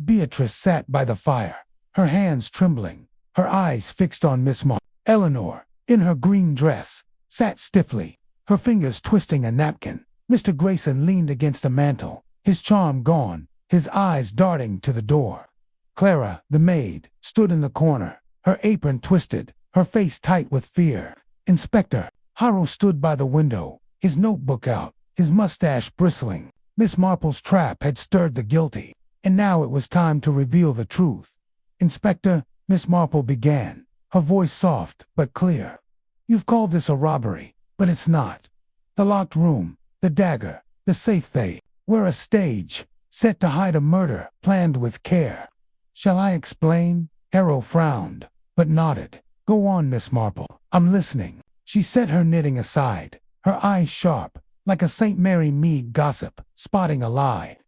Beatrice sat by the fire, her hands trembling, her eyes fixed on Miss Marple. Eleanor, in her green dress, sat stiffly, her fingers twisting a napkin. Mr. Grayson leaned against the mantel, his charm gone, his eyes darting to the door. Clara, the maid, stood in the corner, her apron twisted, her face tight with fear. Inspector Harrow stood by the window, his notebook out, his mustache bristling. Miss Marple's trap had stirred the guilty, and now it was time to reveal the truth. "Inspector," Miss Marple began, her voice soft but clear. "You've called this a robbery, but it's not. The locked room, the dagger, the safe, they were a stage, set to hide a murder planned with care." "Shall I explain?" Harrow frowned, but nodded. "Go on, Miss Marple, I'm listening." She set her knitting aside, her eyes sharp, like a St. Mary Mead gossip, spotting a lie.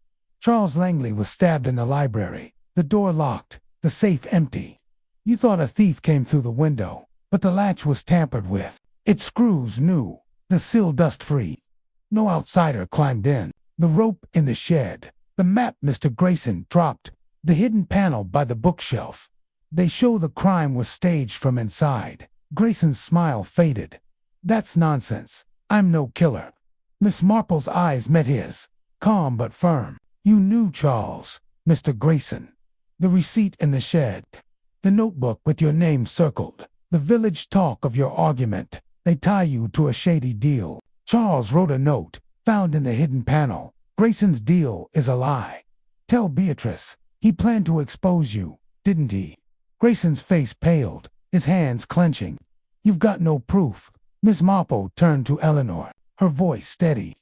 "Charles Langley was stabbed in the library, the door locked, the safe empty. You thought a thief came through the window, but the latch was tampered with, its screws new, the sill dust-free. No outsider climbed in. The rope in the shed, the map Mr. Grayson dropped, the hidden panel by the bookshelf. They show the crime was staged from inside." Grayson's smile faded. "That's nonsense. I'm no killer." Miss Marple's eyes met his, calm but firm. "You knew Charles, Mr. Grayson. The receipt in the shed, the notebook with your name circled, the village talk of your argument, they tie you to a shady deal. Charles wrote a note, found in the hidden panel. Grayson's deal is a lie. Tell Beatrice, he planned to expose you, didn't he?" Grayson's face paled, his hands clenching. "You've got no proof." Miss Marple turned to Eleanor, her voice steady.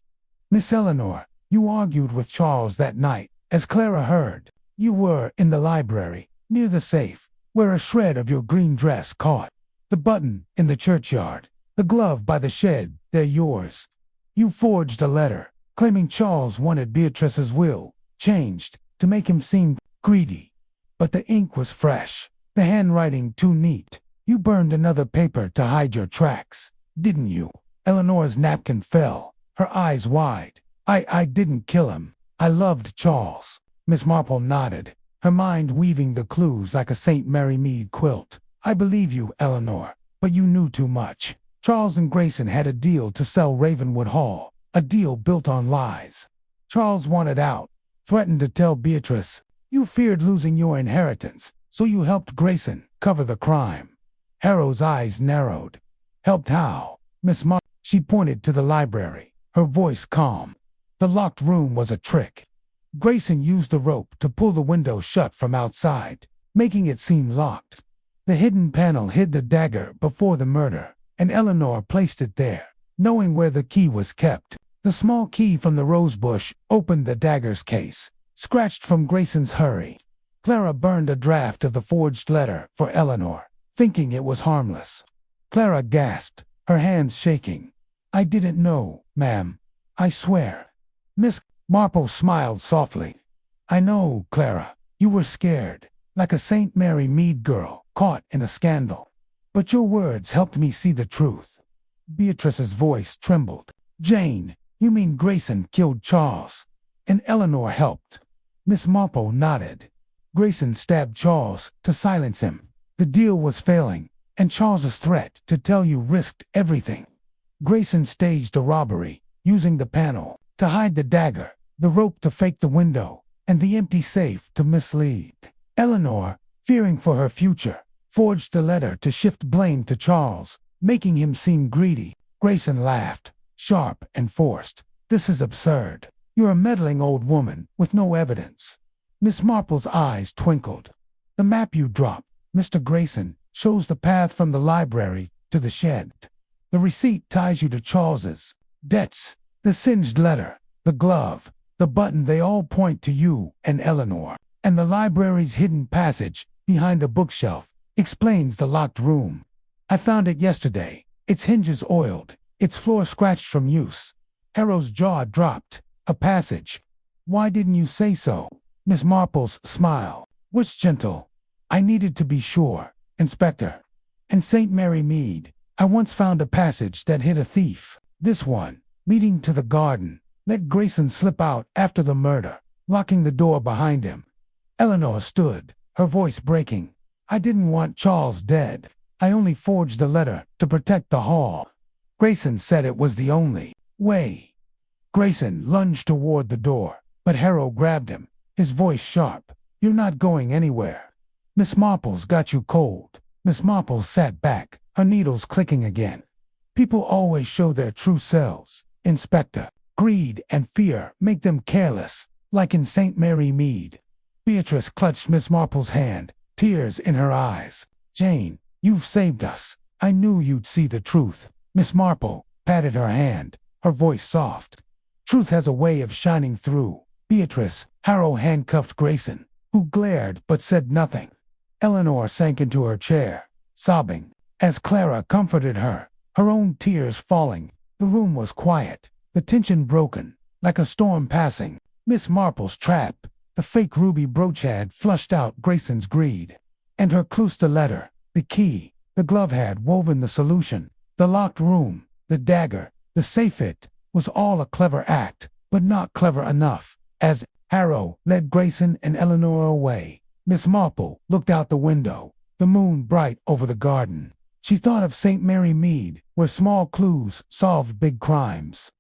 "Miss Eleanor, you argued with Charles that night. As Clara heard, you were in the library, near the safe, where a shred of your green dress caught. The button in the churchyard, the glove by the shed, they're yours. You forged a letter, claiming Charles wanted Beatrice's will changed to make him seem greedy. But the ink was fresh, the handwriting too neat. You burned another paper to hide your tracks, didn't you?" Eleanor's napkin fell, her eyes wide. I didn't kill him. I loved Charles." Miss Marple nodded, her mind weaving the clues like a St. Mary Mead quilt. "I believe you, Eleanor, but you knew too much. Charles and Grayson had a deal to sell Ravenwood Hall, a deal built on lies. Charles wanted out, threatened to tell Beatrice. You feared losing your inheritance, so you helped Grayson cover the crime." Harrow's eyes narrowed. "Helped how?" Miss Marple. She pointed to the library, her voice calm. The locked room was a trick. Grayson used the rope to pull the window shut from outside, making it seem locked. The hidden panel hid the dagger before the murder, and Eleanor placed it there, knowing where the key was kept. The small key from the rosebush opened the dagger's case, scratched from Grayson's hurry. Clara burned a draft of the forged letter for Eleanor, thinking it was harmless. Clara gasped, her hands shaking. "I didn't know, ma'am. I swear." Miss Marple smiled softly. "I know, Clara. You were scared, like a St. Mary Mead girl caught in a scandal. But your words helped me see the truth." Beatrice's voice trembled. "Jane, you mean Grayson killed Charles, and Eleanor helped?" Miss Marple nodded. "Grayson stabbed Charles to silence him. The deal was failing, and Charles's threat to tell you risked everything. Grayson staged a robbery, using the panel to hide the dagger, the rope to fake the window, and the empty safe to mislead. Eleanor, fearing for her future, forged the letter to shift blame to Charles, making him seem greedy." Grayson laughed, sharp and forced. "This is absurd. You're a meddling old woman with no evidence." Miss Marple's eyes twinkled. "The map you dropped, Mr. Grayson, shows the path from the library to the shed. The receipt ties you to Charles's debts. The singed letter, the glove, the button, they all point to you and Eleanor. And the library's hidden passage, behind the bookshelf, explains the locked room. I found it yesterday, its hinges oiled, its floor scratched from use." Harrow's jaw dropped. "A passage. Why didn't you say so?" Miss Marple's smile was gentle. "I needed to be sure, Inspector. In St. Mary Mead, I once found a passage that hid a thief. This one, leading to the garden, let Grayson slip out after the murder, locking the door behind him." Eleanor stood, her voice breaking. "I didn't want Charles dead. I only forged the letter to protect the hall. Grayson said it was the only way." Grayson lunged toward the door, but Harrow grabbed him, his voice sharp. "You're not going anywhere. Miss Marple's got you cold." Miss Marple sat back, her needles clicking again. "People always show their true selves, Inspector. Greed and fear make them careless, like in St. Mary Mead." Beatrice clutched Miss Marple's hand, tears in her eyes. "Jane, you've saved us. I knew you'd see the truth." Miss Marple patted her hand, her voice soft. "Truth has a way of shining through." "Beatrice," Harrow handcuffed Grayson, who glared but said nothing. Eleanor sank into her chair, sobbing, as Clara comforted her, her own tears falling. The room was quiet, the tension broken, like a storm passing. Miss Marple's trap, the fake ruby brooch had flushed out Grayson's greed. And her Cluster letter, the key, the glove had woven the solution. The locked room, the dagger, the safe, it was all a clever act, but not clever enough. As Harrow led Grayson and Eleanor away, Miss Marple looked out the window, the moon bright over the garden. She thought of St. Mary Mead, where small clues solved big crimes.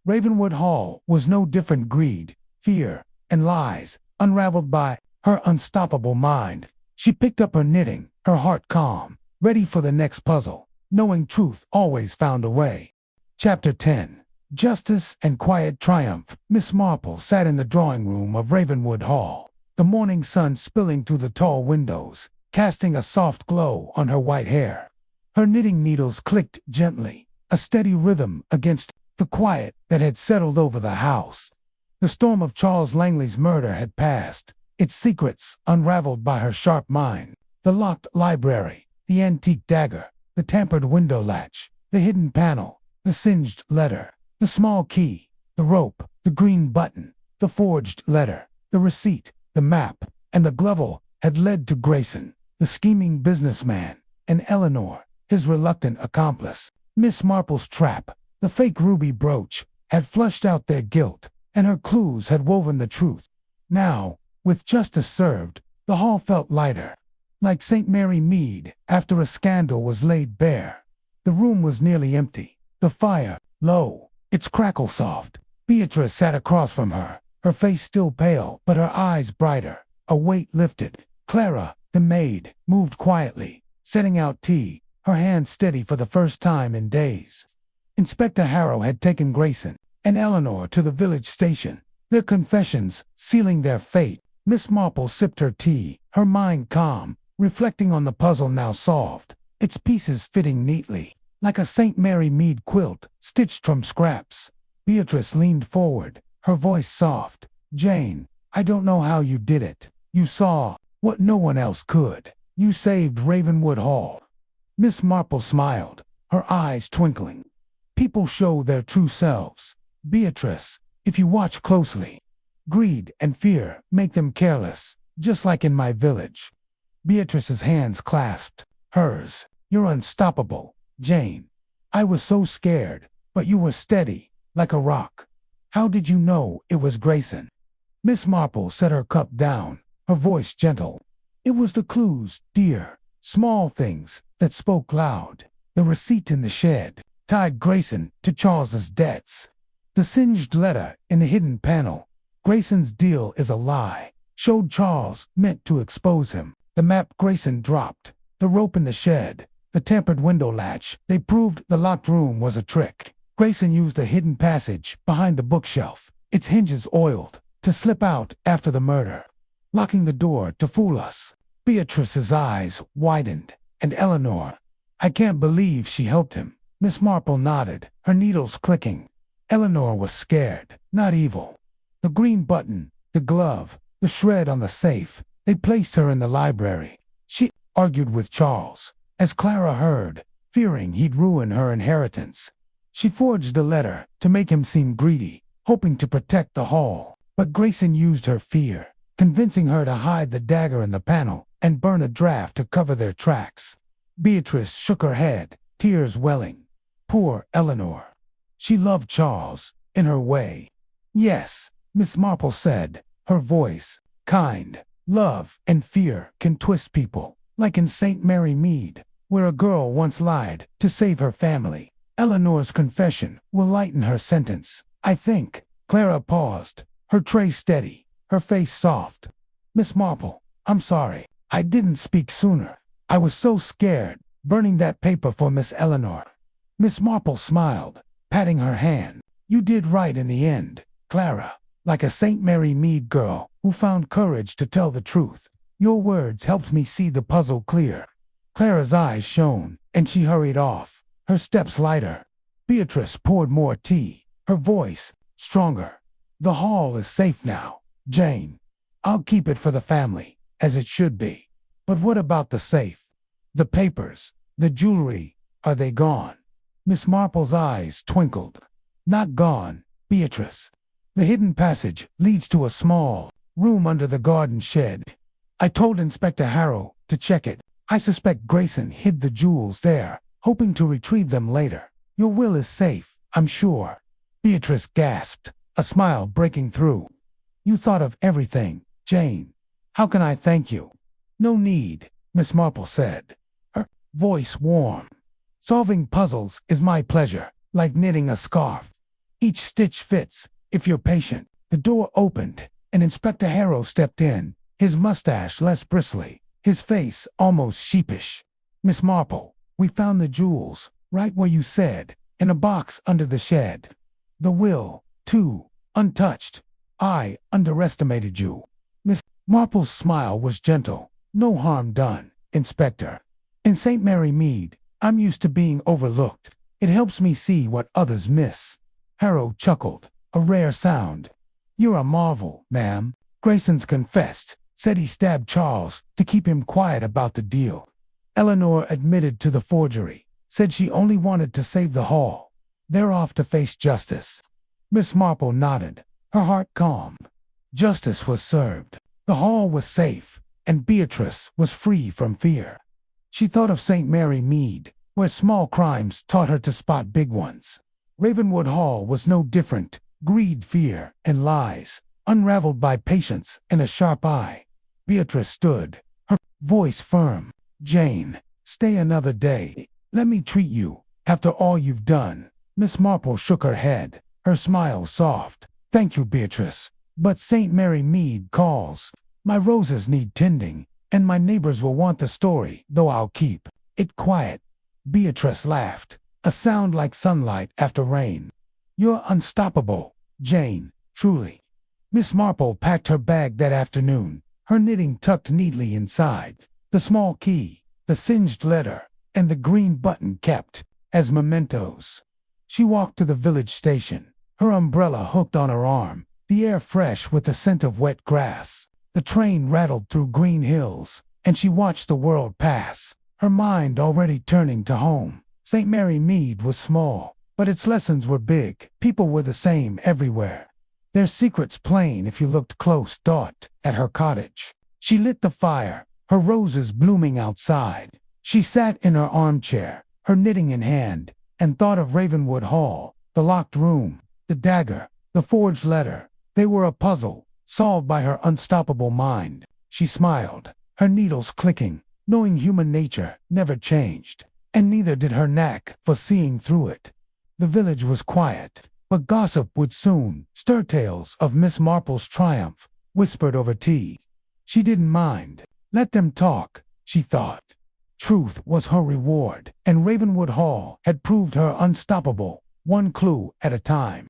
Ravenwood Hall was no different. Greed, fear, and lies, unraveled by her unstoppable mind. She picked up her knitting, her heart calm, ready for the next puzzle, knowing truth always found a way. Chapter 10. Justice and Quiet Triumph. Miss Marple sat in the drawing room of Ravenwood Hall, the morning sun spilling through the tall windows, casting a soft glow on her white hair. Her knitting needles clicked gently, a steady rhythm against the quiet that had settled over the house. The storm of Charles Langley's murder had passed, its secrets unraveled by her sharp mind. The locked library, the antique dagger, the tampered window latch, the hidden panel, the singed letter, the small key, the rope, the green button, the forged letter, the receipt, the map, and the glove had led to Grayson, the scheming businessman, and Eleanor, his reluctant accomplice. Miss Marple's trap, the fake ruby brooch, had flushed out their guilt, and her clues had woven the truth. Now, with justice served, the hall felt lighter, like St. Mary Mead after a scandal was laid bare. The room was nearly empty, the fire low, its crackle soft. Beatrice sat across from her, her face still pale but her eyes brighter, a weight lifted. Clara, the maid, moved quietly, setting out tea, her hand steady for the first time in days. Inspector Harrow had taken Grayson and Eleanor to the village station, their confessions sealing their fate. Miss Marple sipped her tea, her mind calm, reflecting on the puzzle now solved, its pieces fitting neatly, like a St. Mary Mead quilt, stitched from scraps. Beatrice leaned forward, her voice soft. "Jane, I don't know how you did it. You saw what no one else could. You saved Ravenwood Hall." Miss Marple smiled, her eyes twinkling. "People show their true selves, Beatrice, if you watch closely. Greed and fear make them careless, just like in my village." Beatrice's hands clasped hers. "You're unstoppable, Jane. I was so scared, but you were steady, like a rock. How did you know it was Grayson?" Miss Marple set her cup down, her voice gentle. "It was the clues, dear, small things that spoke loud. The receipt in the shed tied Grayson to Charles's debts. The singed letter in the hidden panel, 'Grayson's deal is a lie,' showed Charles meant to expose him. The map Grayson dropped, the rope in the shed, the tampered window latch, they proved the locked room was a trick. Grayson used a hidden passage behind the bookshelf, its hinges oiled, to slip out after the murder, locking the door to fool us." Beatrice's eyes widened. "And Eleanor, I can't believe she helped him." Miss Marple nodded, her needles clicking. "Eleanor was scared, not evil. The green button, the glove, the shred on the safe, they placed her in the library. She argued with Charles, as Clara heard, fearing he'd ruin her inheritance. She forged a letter to make him seem greedy, hoping to protect the hall. But Grayson used her fear, convincing her to hide the dagger in the panel and burn a draft to cover their tracks." Beatrice shook her head, tears welling. "Poor Eleanor. She loved Charles, in her way." "Yes," Miss Marple said, her voice kind. "Love and fear can twist people, like in St. Mary Mead, where a girl once lied to save her family. Eleanor's confession will lighten her sentence, I think." Clara paused, her tray steady, her face soft. "Miss Marple, I'm sorry. I didn't speak sooner. I was so scared, burning that paper for Miss Eleanor." Miss Marple smiled, patting her hand. "You did right in the end, Clara, like a St. Mary Mead girl who found courage to tell the truth. Your words helped me see the puzzle clear." Clara's eyes shone, and she hurried off, her steps lighter. Beatrice poured more tea, her voice stronger. "The hall is safe now, Jane. I'll keep it for the family, as it should be. But what about the safe? The papers, the jewelry, are they gone?" Miss Marple's eyes twinkled. "Not gone, Beatrice. The hidden passage leads to a small room under the garden shed. I told Inspector Harrow to check it. I suspect Grayson hid the jewels there, hoping to retrieve them later. Your will is safe, I'm sure." Beatrice gasped, a smile breaking through. "You thought of everything, Jane. How can I thank you?" "No need," Miss Marple said, her voice warm. "Solving puzzles is my pleasure, like knitting a scarf. Each stitch fits, if you're patient." The door opened, and Inspector Harrow stepped in, his mustache less bristly, his face almost sheepish. "Miss Marple, we found the jewels, right where you said, in a box under the shed. The will, too, untouched. I underestimated you." Miss Marple's smile was gentle. "No harm done, Inspector. In St. Mary Mead, I'm used to being overlooked. It helps me see what others miss." Harrow chuckled, a rare sound. "You're a marvel, ma'am. Grayson's confessed, said he stabbed Charles to keep him quiet about the deal. Eleanor admitted to the forgery, said she only wanted to save the hall. They're off to face justice." Miss Marple nodded, her heart calm. Justice was served. The hall was safe, and Beatrice was free from fear. She thought of St. Mary Mead, where small crimes taught her to spot big ones. Ravenwood Hall was no different. Greed, fear, and lies, unraveled by patience and a sharp eye. Beatrice stood, her voice firm. "Jane, stay another day. Let me treat you, after all you've done." Miss Marple shook her head, her smile soft. "Thank you, Beatrice, but St. Mary Mead calls. My roses need tending, and my neighbors will want the story, though I'll keep it quiet." Beatrice laughed, a sound like sunlight after rain. You're unstoppable, Jane, truly. Miss Marple packed her bag that afternoon, her knitting tucked neatly inside, the small key, the singed letter, and the green button kept as mementos. She walked to the village station, her umbrella hooked on her arm, the air fresh with the scent of wet grass. The train rattled through green hills, and she watched the world pass, her mind already turning to home. St. Mary Mead was small, but its lessons were big. People were the same everywhere. Their secrets plain if you looked close. At her cottage, she lit the fire, her roses blooming outside. She sat in her armchair, her knitting in hand, and thought of Ravenwood Hall, the locked room, the dagger, the forged letter. They were a puzzle, solved by her unstoppable mind. She smiled, her needles clicking, knowing human nature never changed, and neither did her knack for seeing through it. The village was quiet, but gossip would soon stir. Tales of Miss Marple's triumph, whispered over tea. She didn't mind. Let them talk, she thought. Truth was her reward, and Ravenwood Hall had proved her unstoppable, one clue at a time.